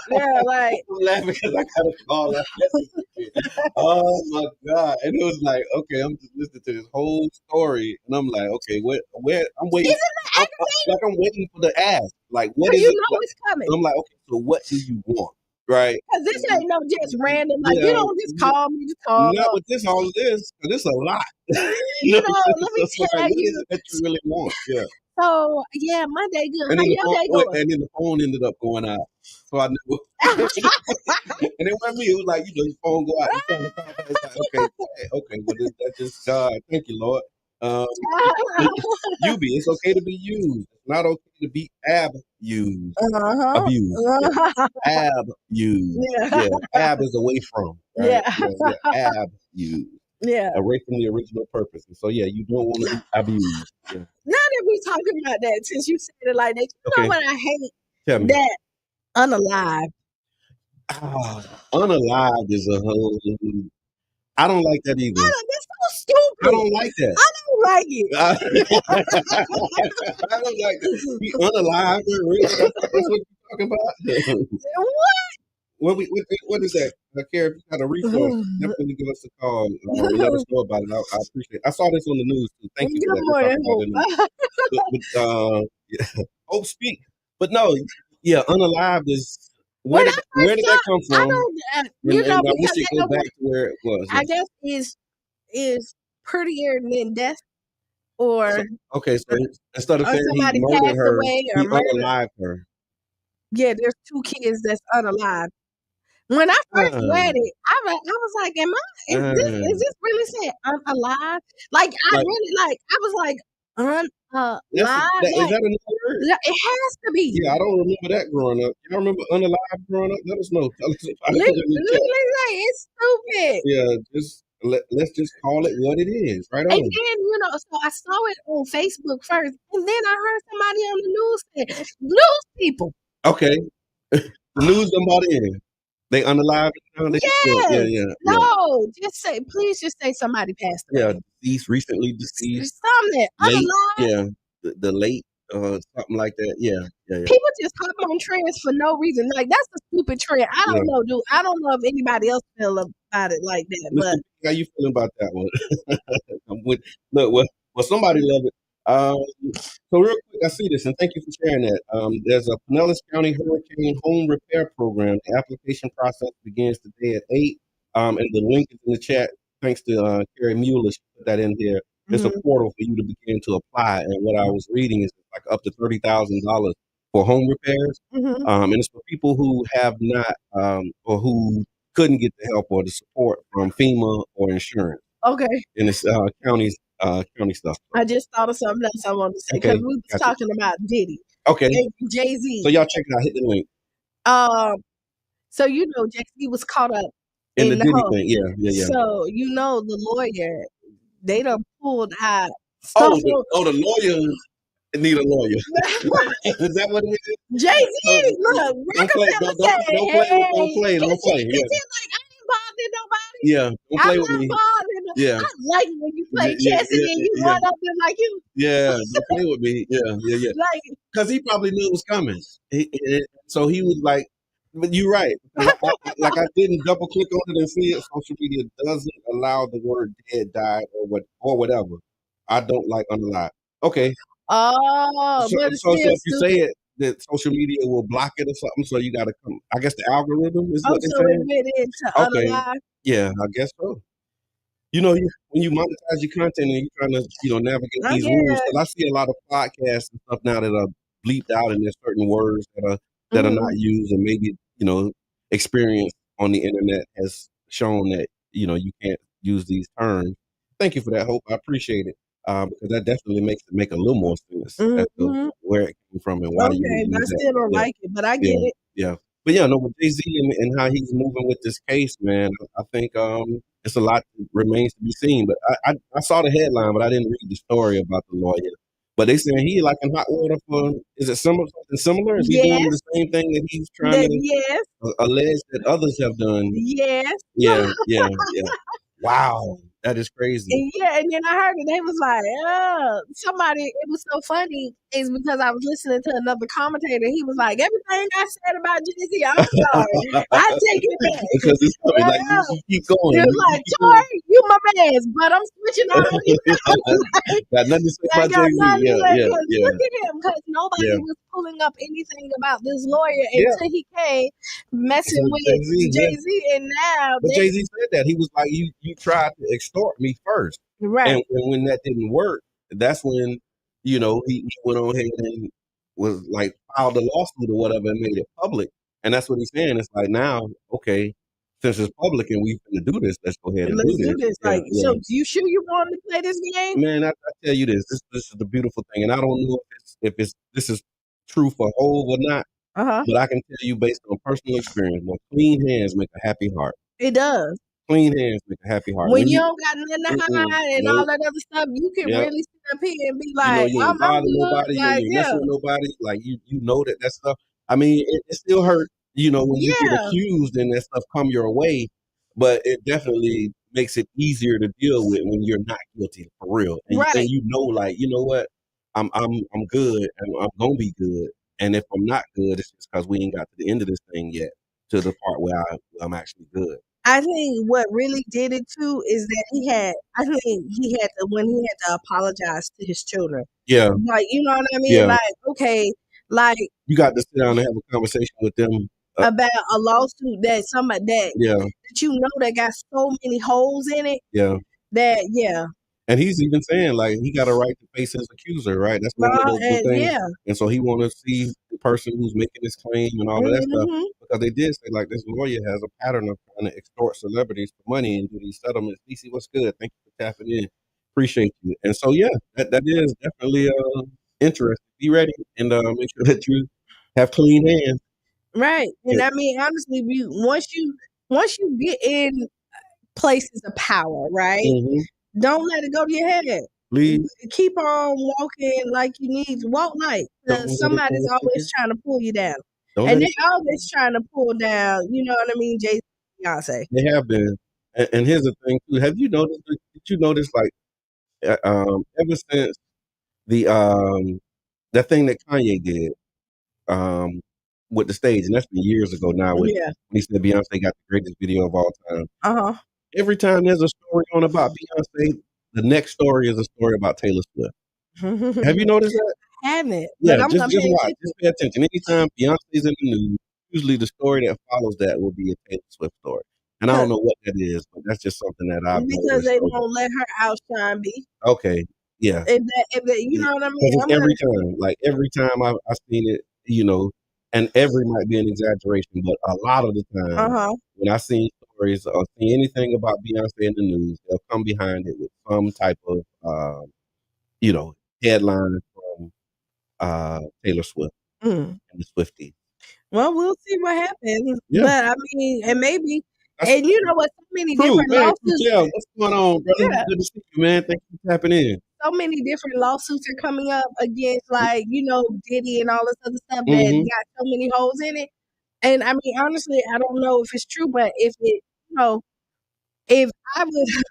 like I'm laughing because I got a call. Oh my God! And it was like, okay, I'm just listening to this whole story, and I'm like, okay, where I'm waiting. I'm waiting for the ask. Like, what is it? It's coming. I'm like, okay, so what do you want? Right? Because this ain't no just random. Like you don't just call me to call. Not with this, all of this. Because it's a lot. Let me tell you. What you really want? Yeah. So my day good. How your day going? And then the phone ended up going out. So I knew. And it wasn't me. It was like, your phone go out. Okay. Well, that's just God. Thank you, Lord. It's okay to be used. It's not okay to be abused. Abused. Abused. Ab is away from. Right? Abused. Away from the original purpose. And so you don't want to be abused. Now that we talking about that, since you said it like that, you know what I hate? Tell me. That unalive. Unalive is a whole. I don't like that either. That's so stupid. I don't like that. I don't like it. I don't like that. Be unalive. That's what you're talking about. What? What is that? I care if you got a resource. Definitely give us a call. Let us know about it. I appreciate it. I saw this on the news too. Thank you for that. Hope speak. But no, unalive is where did that come from? I don't, I wish it go back to where it was. I guess is prettier than death, or so instead of saying he murdered her, he unalived her. Yeah, there's 2 kids that's unalive. When I first read it, I was like, "Am I? Is this really saying alive?" Like I Like really I was like, that's live. is that another word? It has to be. Yeah, I don't remember that growing up. Y'all remember unalive growing up? Let us know. Tell us about it in the chat. Literally, it's stupid. Yeah, just let's just call it what it is. Right And on. then, so I saw it on Facebook first, and then I heard somebody on the news say, news people. Okay. The news done bought in. They unalive it now. Yes. Yeah. No, please just say somebody passed away. Yeah, deceased, recently deceased. Something. Late. Unalive. Yeah, the late, something like that. Yeah. People just hop on trends for no reason. Like that's a stupid trend. I don't know, dude. I don't know if anybody else feel about it like that. Mr. But How you feeling about that one? Look, well, somebody love it. So real quick, I see this, and thank you for sharing that. There's a Pinellas County Hurricane Home Repair Program. The application process begins today at 8. And the link is in the chat. Thanks to Carrie Mueller, she put that in here. It's a portal for you to begin to apply. And what I was reading is like up to $30,000 for home repairs. And it's for people who have not or who couldn't get the help or the support from FEMA or insurance. Okay. And it's county stuff. I just thought of something else I wanted to say because we was talking about Diddy. Okay. And Jay-Z. So y'all check it out. Hit the link. So Jay-Z was caught up in the Diddy thing. Yeah. So the lawyer, they done pulled out. The lawyer need a lawyer. Is that what it is? Jay-Z, look, don't play. Don't play. Yeah. Involved in nobody. Yeah, don't play with me. Yeah, I like when you play chess and then you run up there like you. Yeah, don't play with me. Yeah. Like, because he probably knew it was coming. So he was like, "But you're right." I didn't double click on it and see it. Social media doesn't allow the word "dead," "died," or whatever. I don't like unalive. Okay. Oh, so if you say it, that social media will block it or something. So you got to come. I guess the algorithm is what they're saying. It went into unalive. Yeah, I guess so. When you monetize your content and you're trying to, navigate these rules, because I see a lot of podcasts and stuff now that are bleeped out and there's certain words that are not used, and maybe, experience on the internet has shown that, you can't use these terms. Thank you for that, Hope. I appreciate it. Because that definitely makes it make a little more sense as to where it came from and why you use I still don't like it, but I get it. Yeah. But with Jay-Z and how he's moving with this case, man, I think it's a lot that remains to be seen. But I saw the headline, but I didn't read the story about the lawyer. But they saying he like in hot water for, is it something similar? Is he doing the same thing that he's trying to allege that others have done? Yes. Yeah. Wow. That is crazy. And then I heard it. They was like, somebody, it was so funny, is because I was listening to another commentator. He was like, everything I said about Jay-Z, I'm sorry. I take it back. Because it's funny, like, you keep going. He was like, Tori, you my man, but I'm switching on you. Got nothing to say about Jay-Z. Yeah. Look at him, because nobody was pulling up anything about this lawyer until he came messing with Jay-Z. And now. But Jay-Z said that. He was like, you tried to extort me first. Right. And when that didn't work, that's when, he went on ahead and was like filed a lawsuit or whatever and made it public. And that's what he's saying. It's like, now, okay, since it's public and we finna do this, let's go ahead and do this. So you sure you want to play this game? Man, I tell you this is the beautiful thing. And I don't know if this is true for Hov or not. But I can tell you based on personal experience, clean hands make a happy heart. It does. Clean hands make a happy heart. When you don't got nothing to hide and all that other stuff, you can really sit up here and be like, you don't bother nobody, you ain't messing with nobody. Like you know that stuff. I mean, it still hurt, when you get accused and that stuff come your way, but it definitely makes it easier to deal with when you're not guilty for real. And, and like, you know what? I'm good and I'm gonna be good. And if I'm not good, it's just because we ain't got to the end of this thing yet, to the part where I'm actually good. I think what really did it too is that when he had to apologize to his children. Yeah. Like, you know what I mean? Yeah. Like, okay, like you got to sit down and have a conversation with them about a lawsuit that somebody that that got so many holes in it. Yeah. That And he's even saying like he got a right to face his accuser, right? That's one of those things. Yeah. And so he want to see person who's making this claim and all of that stuff, because they did say like this lawyer has a pattern of trying to extort celebrities for money and do these settlements. DC, what's good? Thank you for tapping in. Appreciate you. And so yeah, that is definitely interesting. Be ready and make sure that you have clean hands. Right. And Yeah. I mean, honestly, once you get in places of power, right? Don't let it go to your head. Please. Keep on walking like you need to walk like. Somebody's always trying to pull you down. And they're always trying to pull down, you know what I mean, Jay-Z, Beyonce. They have been. And here's the thing too. Have you noticed, did you notice like ever since the that thing that Kanye did with the stage, and that's been years ago now, when he said Beyonce got the greatest video of all time. Every time there's a story on about Beyonce, the next story is a story about Taylor Swift. Have you noticed that? I haven't. Yeah, just watch. Just pay attention. Anytime Beyonce's in the news, usually the story that follows that will be a Taylor Swift story. And I don't know what that is, but that's just something that I've noticed. Because they won't let her outshine B. Okay, yeah. If they, you know what I mean? Every time I've seen it, you know, and every might be an exaggeration, but a lot of the time when I see stories or see anything about Beyonce in the news, they'll come behind it with some type of, you know, headline from Taylor Swift and the Swifties. Well, we'll see what happens. Yeah. But I mean, and maybe, and you know what? So many different lawsuits. Yeah, what's going on, brother? Yeah. Good to see you, man. Thank you for tapping in. So many different lawsuits are coming up against, like, you know, Diddy and all this other stuff that got so many holes in it. And I mean, honestly, I don't know if it's true, but if it, you know, if I was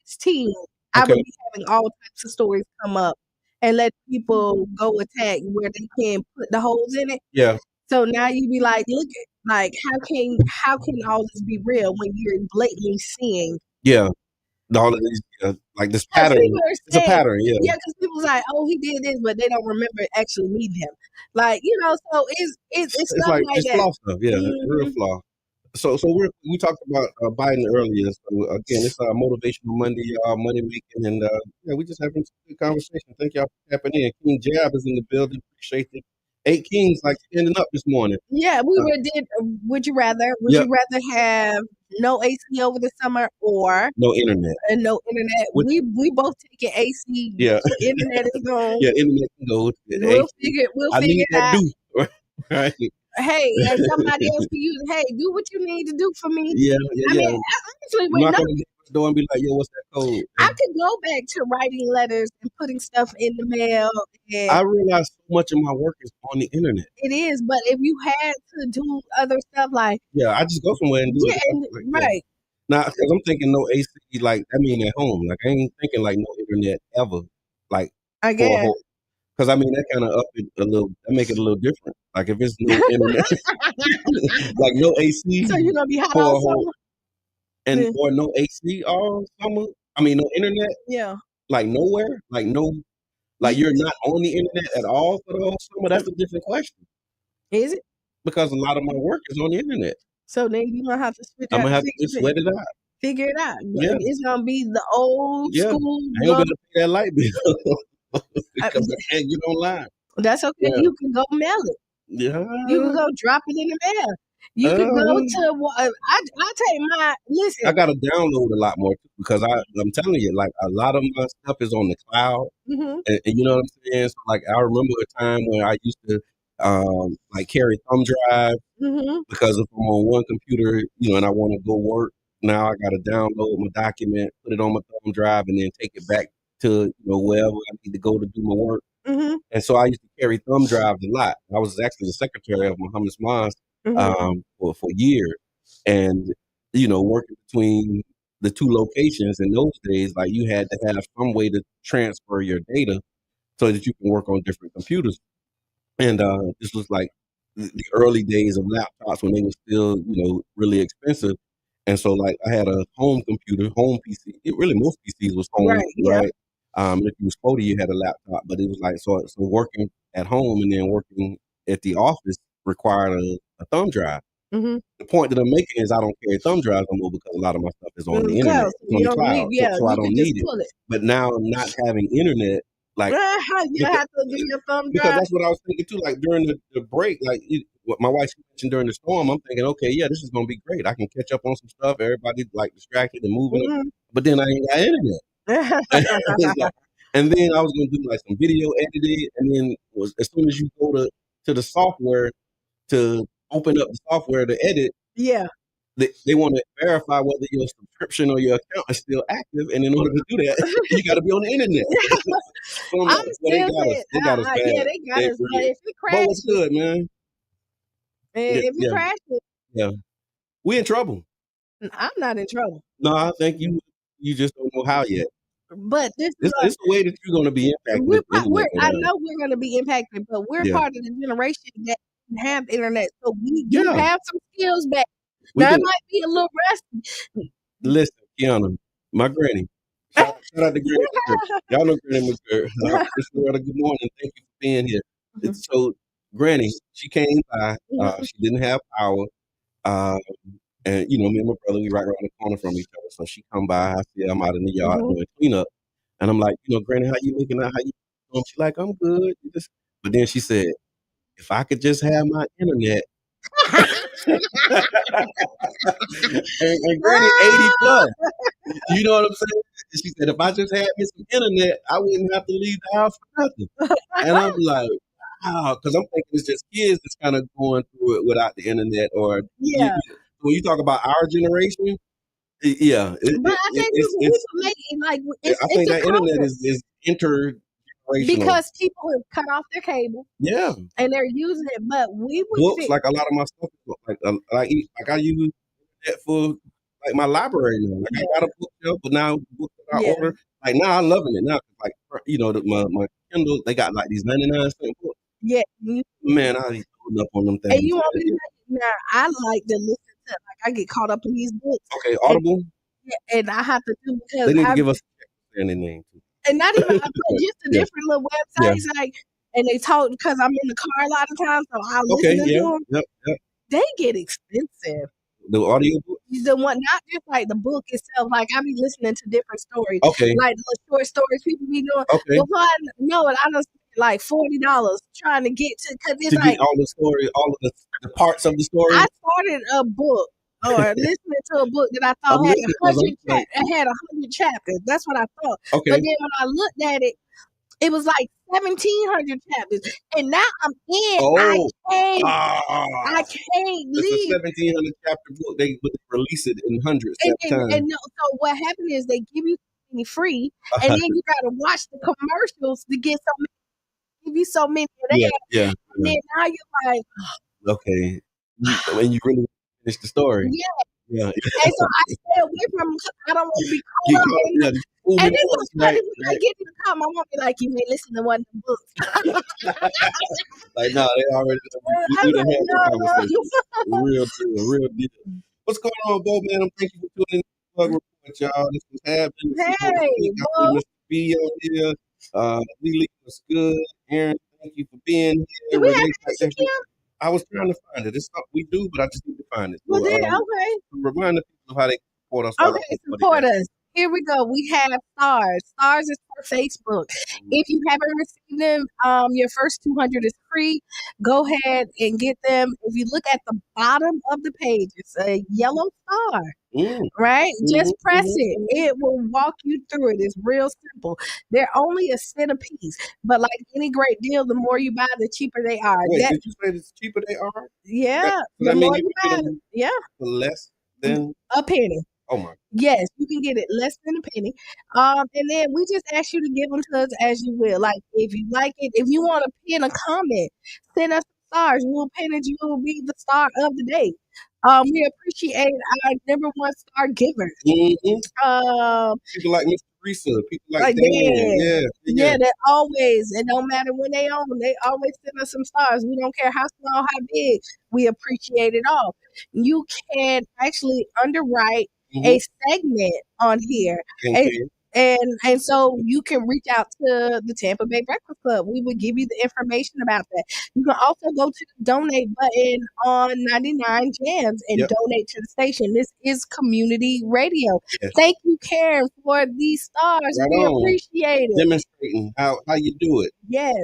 his team, I would be having all types of stories come up and let people go attack where they can put the holes in it. Yeah. So now you be like, look at, like, how can all this be real when you're blatantly seeing? Yeah. All of these, like this pattern. It's a pattern, yeah. Yeah, because people's like, oh, he did this, but they don't remember actually meeting him. Like, you know, so it's stuff like it's that. flaw stuff, yeah, real flaw. So we talked about Biden earlier. So again, it's Motivational Monday, money making, and yeah, we just having a good conversation. Thank y'all for tapping in. King Jab is in the building. Appreciate it. 8 Kings like standing up this morning. Yeah, would you rather have no AC over the summer or no internet? And no internet. We both taking AC. Yeah, internet is gone. Yeah, internet can go. We'll figure it out. Right. Hey, and somebody else can use. Hey, do what you need to do for me. Yeah. I mean, honestly, knock on the door and be like, "Yo, what's that code?" I could go back to writing letters and putting stuff in the mail. I realize so much of my work is on the internet. It is, but if you had to do other stuff like I just go somewhere and do it. Right. Now, because I'm thinking no AC, like I mean at home. Like I ain't thinking like no internet ever. Like I guess. Because I mean that kind of up it a little. That make it a little different. Like if it's no internet, like no AC. So you're gonna be hot all summer. Or no AC all summer. I mean no internet. Yeah. Like nowhere. Like no. Like you're not on the internet at all for the whole summer. That's a different question. Is it? Because a lot of my work is on the internet. So then you're gonna have to switch. I'm gonna have to just sweat it out. Figure it out. Yeah. It's gonna be the old school. I ain't gonna pay that light bill. Because I can't get online. That's okay. Yeah. You can go mail it. Yeah. You can go drop it in the mail. You can go to. I take my listen. I gotta download a lot more because I'm telling you, like a lot of my stuff is on the cloud, and you know what I'm saying. So, like I remember a time when I used to like carry thumb drive because if I'm on one computer, you know, and I want to go work, now I gotta download my document, put it on my thumb drive, and then take it back to wherever I need to go to do my work. And so I used to carry thumb drives a lot. I was actually the secretary of Muhammad's Mosque for years, and working between the two locations in those days, like you had to have some way to transfer your data so that you can work on different computers. And this was like the early days of laptops when they were still really expensive. And so like I had a home computer, home PC. Most PCs was home, right? If you was 40, you had a laptop, but it was like so working at home and then working at the office required a thumb drive. The point that I'm making is I don't carry thumb drives no more because a lot of my stuff is on the internet, it's on the cloud, so I don't need it. But now not having internet, Like, You have to give your thumb because drive. that's what I was thinking too. Like during the break, like what my wife mentioned during the storm, I'm thinking, okay, yeah, this is gonna be great. I can catch up on some stuff. Everybody like distracted and moving, but then I ain't got internet. It's like, and then I was gonna do like some video editing, and then as soon as you go to the software to open up the software to edit, Yeah. they want to verify whether your subscription or your account is still active, and in order to do that, you got to be on the internet. So I'm like, well, they got us bad. Yeah, they got us. But if it But what's crashes, good, man? if it crashes, Yeah, we in trouble. I'm not in trouble. No, I think you just don't know how yet. But this It's is the way that you're going to be impacted. I know we're going to be impacted, but we're part of the generation that didn't have internet, so we do have some skills back. Now it might be a little rusty. Listen, Qiana, my granny. Shout out to Granny McGirt. Y'all know Granny McGirt. Good morning. Thank you for being here. So, Granny, she came by. She didn't have power. And me and my brother, we right around the corner from each other. So she come by. I see I'm out in the yard doing cleanup, and I'm like, Granny, how you making out? How you? She's like, I'm good. But then she said, if I could just have my internet. and Granny 80 plus. You know what I'm saying? She said, if I just had me some internet, I wouldn't have to leave the house for nothing. And I'm like, wow, because I'm thinking it's just kids that's kind of going through it without the internet. Or when you talk about our generation, yeah. But I think people make it like I think that internet is intergenerational. Because people have cut off their cable. Yeah. And they're using it, but we would books, like a lot of my stuff, like I use that for like my library now. Like I got a bookshelf, but now books that I order, like now I'm loving it now. Like my Kindle, they got like these 99-cent books. Yeah, man, I be putting up on them things. And you want me to now? I like to listen to, like, I get caught up in these books. Okay, Audible. And I have to do because they didn't give us their name too. And not even just the different little websites, like, and they talk because I'm in the car a lot of times, so I listen to them. Yep. They get expensive. The audio book? The one, not just like the book itself. Like I be listening to different stories. Okay. Like the short stories people be doing. Okay. Before I know it, I just like $40 trying to get to, because it's get all the story, all of the parts of the story. I started a book or listening to a book that I thought had 100 chapters. That's what I thought. Okay. But then when I looked at it, it was like 1,700 chapters, and now I'm in. I can't leave. It's a 1,700 chapter book. They release it in hundreds at times. And so what happened is they give you something free, and then you gotta watch the commercials to get so many. Give you so many of that. Yeah. And then now you're like, okay, and you really finish the story. Yeah. And so I stay away from them because I don't want to be caught up. And then what's funny, when I get in the car, my mom be like, you may listen to one of the books. Like, no, they already do the conversation. Real deal. What's going on, Bo, man? I'm thank you for tuning in to the Plug Report, y'all. This was happening. Hey, Bo. Mr. B on here. Lily was good. Aaron, thank you for being here. Do we have Mr. Kim? I was trying to find it. It's something we do, but I just need to find it. Well, then, okay. Remind the people of how they support us. Okay, support us. Here we go. We have stars. Stars is for Facebook. If you haven't received them, your first 200 is free. Go ahead and get them. If you look at the bottom of the page, it's a yellow star, right? Just press it. It will walk you through it. It's real simple. They're only a cent a piece, but like any great deal, the more you buy, the cheaper they are. Wait, did you say the cheaper they are? Yeah. The more you buy, for less than a penny. Oh my. Yes, you can get it less than a penny. And then we just ask you to give them to us as you will. Like, if you like it, if you want to pin a comment, send us stars. We'll pin it. You will be the star of the day. We appreciate our number one star givers. People like Mr. Risa, people like Dan. Yeah, they always, and no matter when they on, they always send us some stars. We don't care how small, how big. We appreciate it all. You can actually underwrite a segment on here. And so you can reach out to the Tampa Bay Breakfast Club. We will give you the information about that. You can also go to the donate button on 99 Jams and donate to the station. This is community radio. Yes. Thank you, Karen, for these stars. Right We on. appreciate it. Demonstrating how you do it. Yes.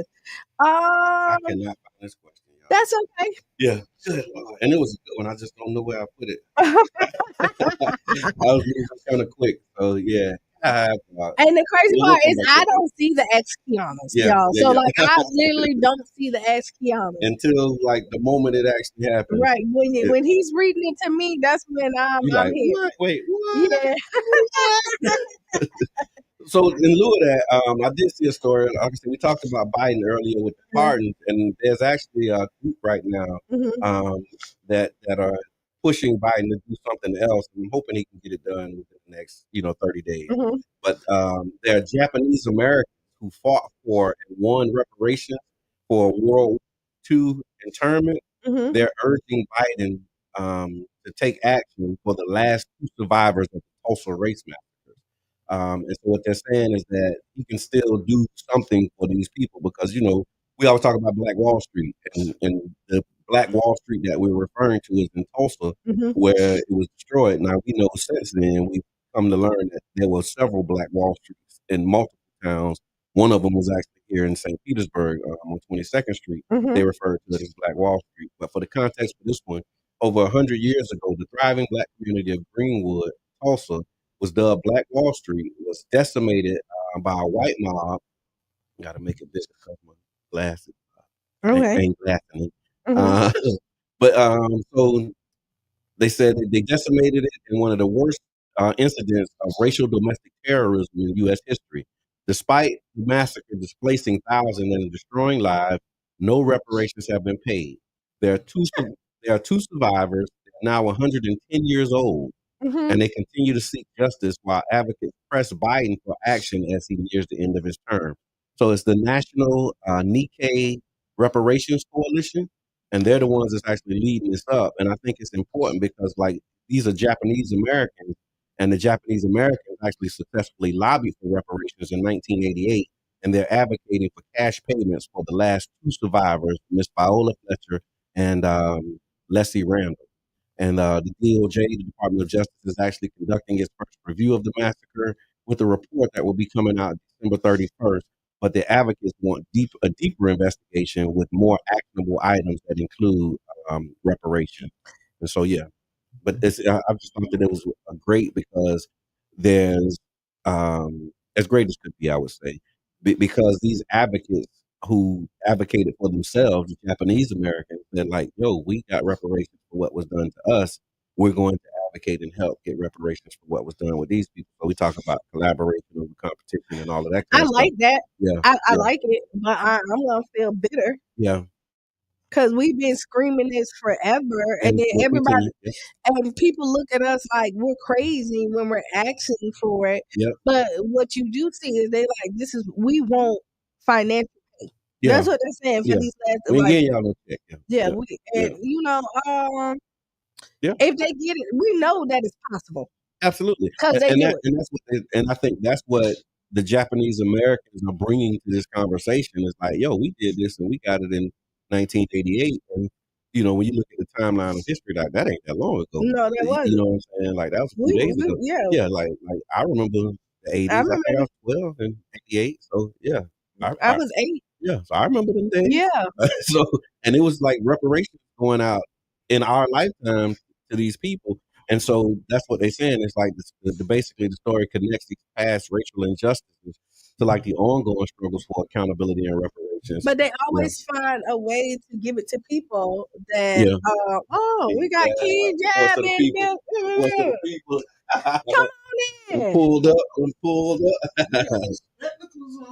I cannot find this question, y'all. That's okay. Yeah, good. And it was a good one. I just don't know where I put it. I was moving kind of quick, so yeah. And the crazy part is I don't see the ex-Qianas, y'all. So like I literally don't see the ex-Qianas until like the moment it actually happens. Right. When he's reading it to me, that's when I'm like, here. What? Wait, what? Yeah. So in lieu of that, I did see a story. Obviously, we talked about Biden earlier with the pardons, and there's actually a group right now that are pushing Biden to do something else. I'm hoping he can get it done within the next 30 days. But there are Japanese Americans who fought for and won reparations for World War II internment. They're urging Biden to take action for the last two survivors of the Tulsa race massacre. And so what they're saying is that he can still do something for these people because, we always talk about Black Wall Street and the Black Wall Street that we're referring to is in Tulsa where it was destroyed. Now, we know since then we've come to learn that there were several Black Wall Streets in multiple towns. One of them was actually here in St. Petersburg on 22nd Street. They referred to it as Black Wall Street. But for the context for this one, over 100 years ago, the thriving Black community of Greenwood, Tulsa, was dubbed Black Wall Street, was decimated by a white mob. Got to make it bigger because my glasses ain't blasting it. But so they said that they decimated it in one of the worst incidents of racial domestic terrorism in U.S. history. Despite the massacre displacing thousands and destroying lives, no reparations have been paid. There are two survivors, now 110 years old, and they continue to seek justice while advocates press Biden for action as he nears the end of his term. So it's the National Nikkei Reparations Coalition, and they're the ones that's actually leading this up. And I think it's important because, like, these are Japanese Americans, and the Japanese Americans actually successfully lobbied for reparations in 1988, and they're advocating for cash payments for the last two survivors, Miss Viola Fletcher and Leslie Randall. And the DOJ, the Department of Justice, is actually conducting its first review of the massacre with a report that will be coming out December 31st. But the advocates want a deeper investigation with more actionable items that include reparation. And so, yeah. But I just thought that it was great because there's, as great as could be, I would say, because these advocates who advocated for themselves, the Japanese Americans, they're like, yo, we got reparations for what was done to us. We're going to advocate and help get reparations for what was done with these people. So we talk about collaboration over competition and all of that kind of stuff. I like that. Yeah. I like it, but I'm going to feel bitter. Yeah. Because we've been screaming this forever, and then everybody and people look at us like we're crazy when we're asking for it. But what you do see is they like we want financial pay. That's what they're saying for these last. We ain't getting y'all no check. If they get it, we know that it's possible. Absolutely, and I think that's what the Japanese Americans are bringing to this conversation. Is like, yo, we did this and we got it in 1988, and when you look at the timeline of history, that ain't that long ago. No, that wasn't. You know what I'm saying? Like that was a few days ago. Yeah, like I remember the 80s. I think I was 12 in 88. So yeah, I was 8. Yeah, so I remember them days. Yeah. And it was like reparations going out in our lifetime to these people. And so that's what they're saying. It's like basically the story connects these past racial injustices to like the ongoing struggles for accountability and reparations. But they always find a way to give it to people that, we got King Jab in there. Come on in. Pulled up.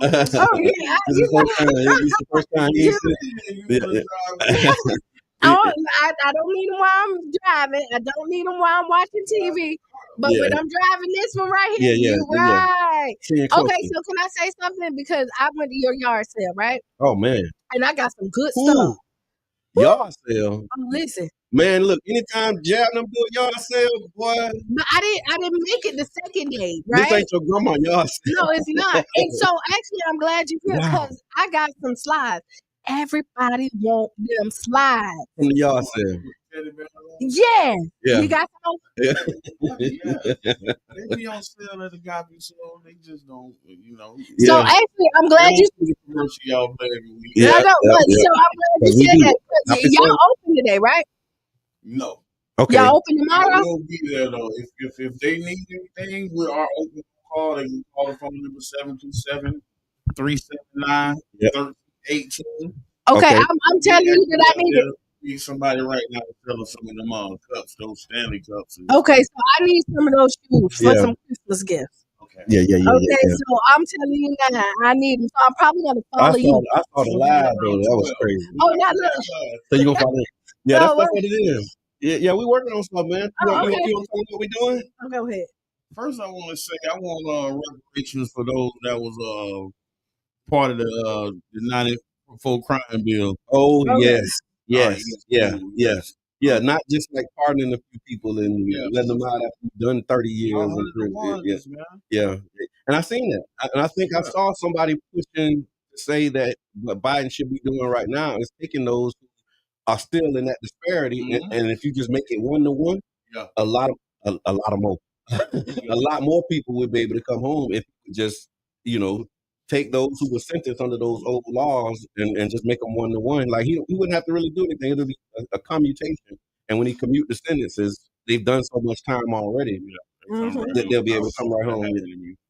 This is the first time you I don't need them while I'm driving. I don't need them while I'm watching TV. But when I'm driving this one right here, right. Okay, so can I say something? Because I went to your yard sale, right? Oh, man. And I got some good stuff. Yard sale? Listen. Man, look, anytime Jab them do a yard sale, boy, But I didn't make it the second day, this right? ain't your grandma yard sale. No, it's not. And so actually, I'm glad you feel Wow. because I got some slides. Everybody want them slides. From the yard sale. Yeah. Yeah. You got some? Yeah. They be on sale at the garbage store. They just don't, So Yeah. actually, I'm They glad don't you. see the commercial y'all play every week. Yeah. I know, Yeah. but Yeah. so I'm glad Because you we said do. that because y'all open today, right? No. Okay. Y'all open I tomorrow. will be there though. If they need anything, we are open call. They can call the phone number 727-379-1318. Okay, Okay. I'm telling you that I need it. Need somebody right now to fill us some of them cups, those Stanley cups. Okay, so I need some of those shoes for Yeah. some Christmas gifts. Okay. Yeah. Okay, so I'm telling you now, I need them. So I'm probably gonna I follow you. saw the live though. That was crazy. Oh, not look. So you gonna follow it? Yeah, No, that's what? what it is. Yeah, we working on stuff, man. Oh, okay. You want to tell me what we doing? Oh, go ahead. First, I want to say I want reparations for those that was part of the '94 crime bill. Oh Okay. yes, yes. yeah. Not just like pardoning a few people and Yeah. letting them out after you've done 30 years in prison. Yeah. And I seen that, and I think I saw somebody pushing to say that what Biden should be doing right now is taking those who are still in that disparity, and if you just make it 1-to-1, Yeah. a lot more, a lot more people would be able to come home if you could just take those who were sentenced under those old laws and just make them 1-to-1. Like he wouldn't have to really do anything. It'll be a commutation, and when he commute the sentences, they've done so much time already that they'll be able to come right home.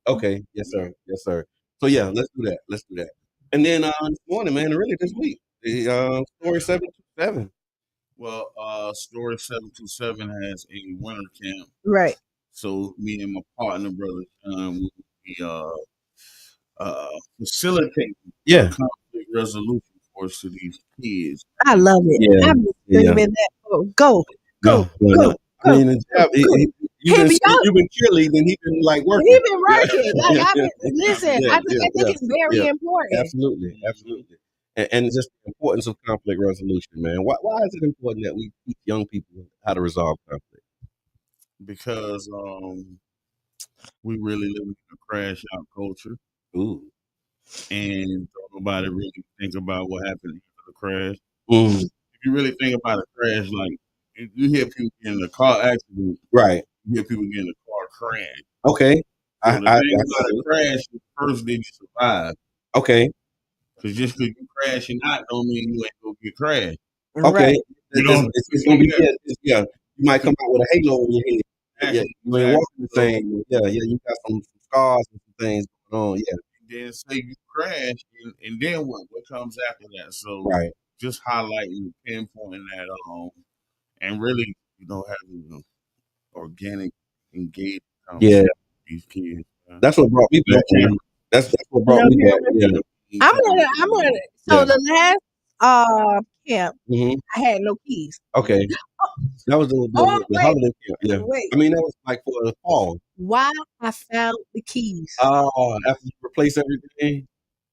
Okay, yes sir. So yeah, let's do that. And then this morning, man, really this week, the story 727. Well, Story 727 has a winter camp. Right. So me and my partner, brother will be facilitating conflict resolution course to these kids. I love it. Yeah. I'm just screaming that. Go. I mean, you've been cheerleading. He's been like working. He's been working. Like listen. I think it's very important. Absolutely. And just the importance of conflict resolution, man. Why is it important that we teach young people how to resolve conflict? Because we really live in a crash out culture. Ooh. And don't nobody really think about what happened after the crash. Mm. If you really think about a crash, like you hear people getting in a car accident, right? You hear people getting in a car crash. Okay. So the thing about a crash is first did you survive? Okay. Because just because you crashing out don't mean you ain't gonna get crashed. Okay. Right. It's gonna be You might come out with a halo on your head. Yeah, you ain't walking the same. Yeah, you got some scars and some things going on. Yeah. Then say you crash, and then what? What comes after that? So just highlighting, pinpointing that and really, having an organic, engaged conversation with these kids. That's what brought me back. That's what brought me back. Yeah. I'm gonna. So the last camp, I had no keys. Okay. That was the holiday camp. Yeah. Wait. I mean, that was like for the fall. Why I found the keys? Oh, after you replace everything?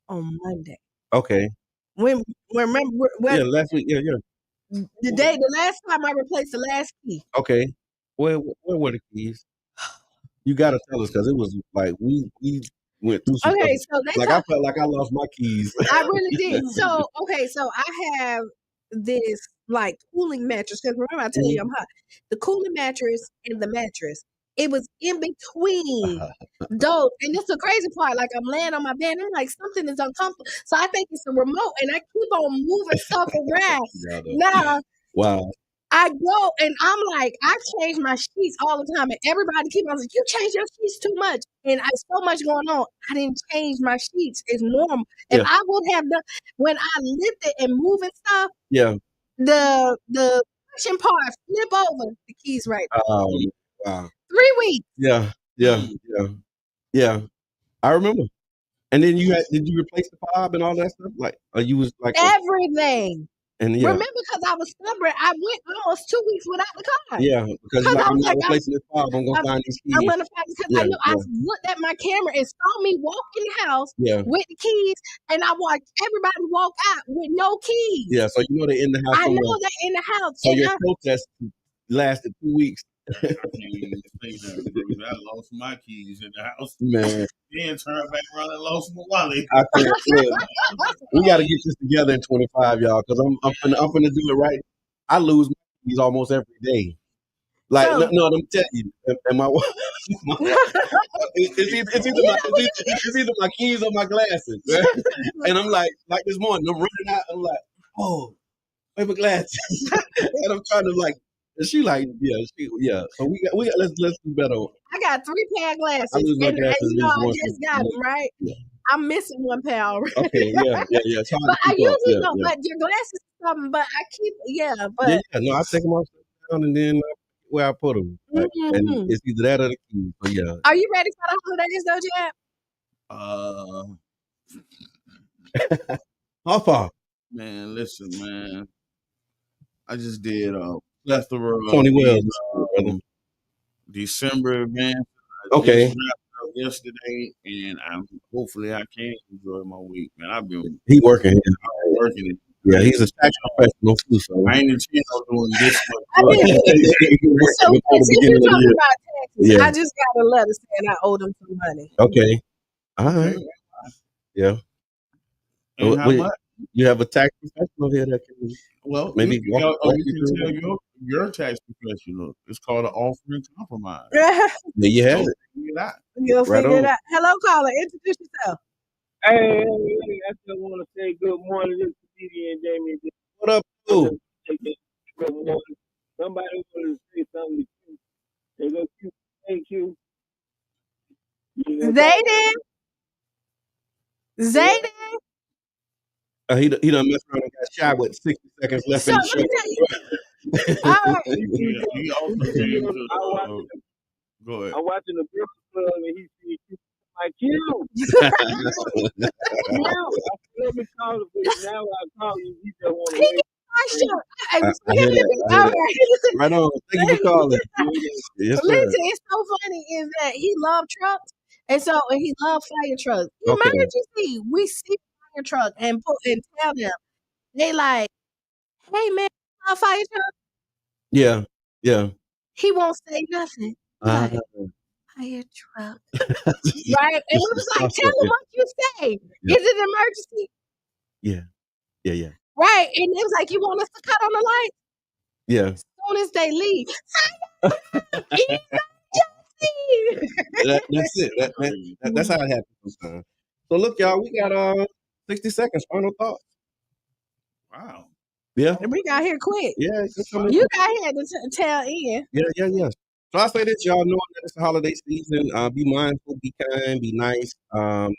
On Monday. Okay. When remember last week. Yeah. The last time I replaced the last key. Okay. Where were the keys? You gotta tell us because it was like we went through some Okay, stuff. so I felt like I lost my keys. I really did. So I have this like cooling mattress because remember I tell you I'm hot. The cooling mattress and the mattress. It was in between those, and it's the crazy part. Like I'm laying on my bed, and I'm like something is uncomfortable. So I think it's a remote, and I keep on moving stuff around. Now, wow. I go and I'm like, I change my sheets all the time, and everybody keep on like, you change your sheets too much, and I so much going on. I didn't change my sheets. It's normal. If I would have done when I lifted and moving stuff, the pushing part flip over the keys right. Wow. 3 weeks. Yeah. I remember. And then did you replace the fob and all that stuff? Like, you was like everything. And Remember, because I was stubborn, I went almost 2 weeks without the car. Yeah, because you're like, I'm not replacing this car. I'm gonna find these keys. I'm gonna find because I know I looked at my camera and saw me walk in the house with the keys, and I watched everybody walk out with no keys. Yeah, so you know they're in the house. I know they're in the house. So your protest lasted 2 weeks. I can't even say that. I lost my keys in the house. Man. Then turned back around and lost my wallet. I can't we got to get this together in 25, y'all, because I'm finna do it right. I lose my keys almost every day. Like no, let me tell you, and my it's either my keys or my glasses, and I'm like this morning, I'm running out. I'm like, oh, where my glasses? And I'm trying to like. And she like, yeah. So we got let's do better. I got 3 pair of glasses. I lose my glasses. And, I just got them, right? Yeah. I'm missing 1 pair already. Okay, yeah. But I usually know, but your glasses or something, but I keep, but. No, I take them off down and then where I put them. Like, and it's either that or the key. So yeah. Are you ready for the holidays, though, Jab? How far? Man, listen, man. I just did plethora of Tony Wells, December events. Okay. Wrapped up yesterday, and hopefully I can enjoy my week. Man, I've been working. Working. Yeah, he's a tax professional too. So I ain't intending on doing this much. So since you're talking about taxes, I just got a letter saying I owe them some money. Okay. All right. Yeah. And how much? You have a tax professional here that can maybe you can tell your tax professional. It's called an offering compromise. There you have it. You'll figure it out. Hello, caller. Introduce yourself. Hey, I just want to say good morning to comedian Damien. What up, dude? Good morning. Somebody want to say something to you. They go, thank you. Zayden. He done messed around and got shot with 60 seconds left in the show. He also came to go ahead. I'm watching the Breakfast Club and he sees you like you. Let me call him. Now I call you. He just want to wait. I hear that. Right on. Thank you for calling. Yes, listen, it's so funny is that he loved trucks, and he loved fire trucks. Emergency, we see fire truck and tell them they like, hey man, fire truck. Yeah. He won't say nothing. Like, fire truck, right? And we was like, tell him what you say. Yeah. Is it an emergency? Yeah. Right, and it was like, you want us to cut on the light? Yeah. As soon as they leave, that's it. That's how it happens sometimes. So look, y'all, we got 60 seconds. Final thoughts. Wow. Yeah. And we got here quick. Yeah. You got here to tell Ian. Yeah. So I say this, y'all know that it's the holiday season. Be mindful, be kind, be nice, and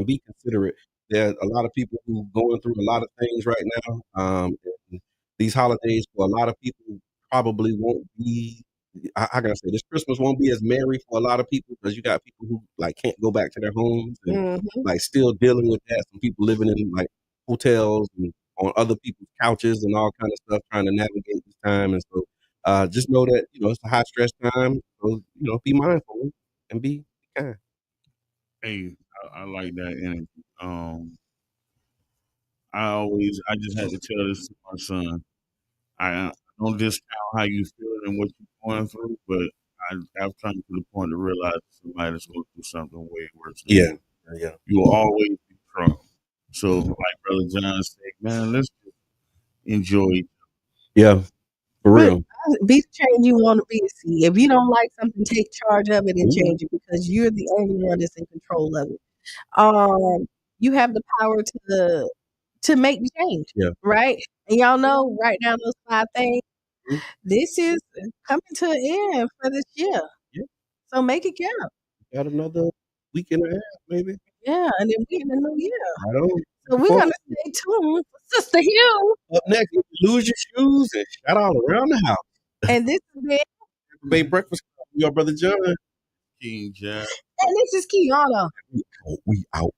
be considerate. There's a lot of people who going through a lot of things right now. And these holidays for a lot of people probably won't be. I gotta say, this Christmas won't be as merry for a lot of people because you got people who like can't go back to their homes and like still dealing with that. Some people living in like hotels and on other people's couches and all kind of stuff, trying to navigate this time. And so, just know that it's a high stress time. So be mindful and be kind. Hey, I like that energy. I just had to tell this to my son. I don't discount how you feel and what you're going through, but I've come to the point to realize somebody that's going through something way worse. Yeah. You will always be strong. So, like Brother John said, man, let's just enjoy it. Yeah, for real. Be the change you want to be. See, if you don't like something, take charge of it and change it because you're the only one that's in control of it. You have the power to make the change. Yeah. Right? And y'all know right now those 5 things. This is coming to an end for this year. Yeah. So make it count. Got another week and a half, maybe. Yeah, and then we in the new year. I don't. So we're gonna stay tuned for Sister Hugh. Up next, lose your shoes and shout out around the house. And this is Tampa Bay Breakfast Club. Your brother John. King John. And this is Qiana. We out.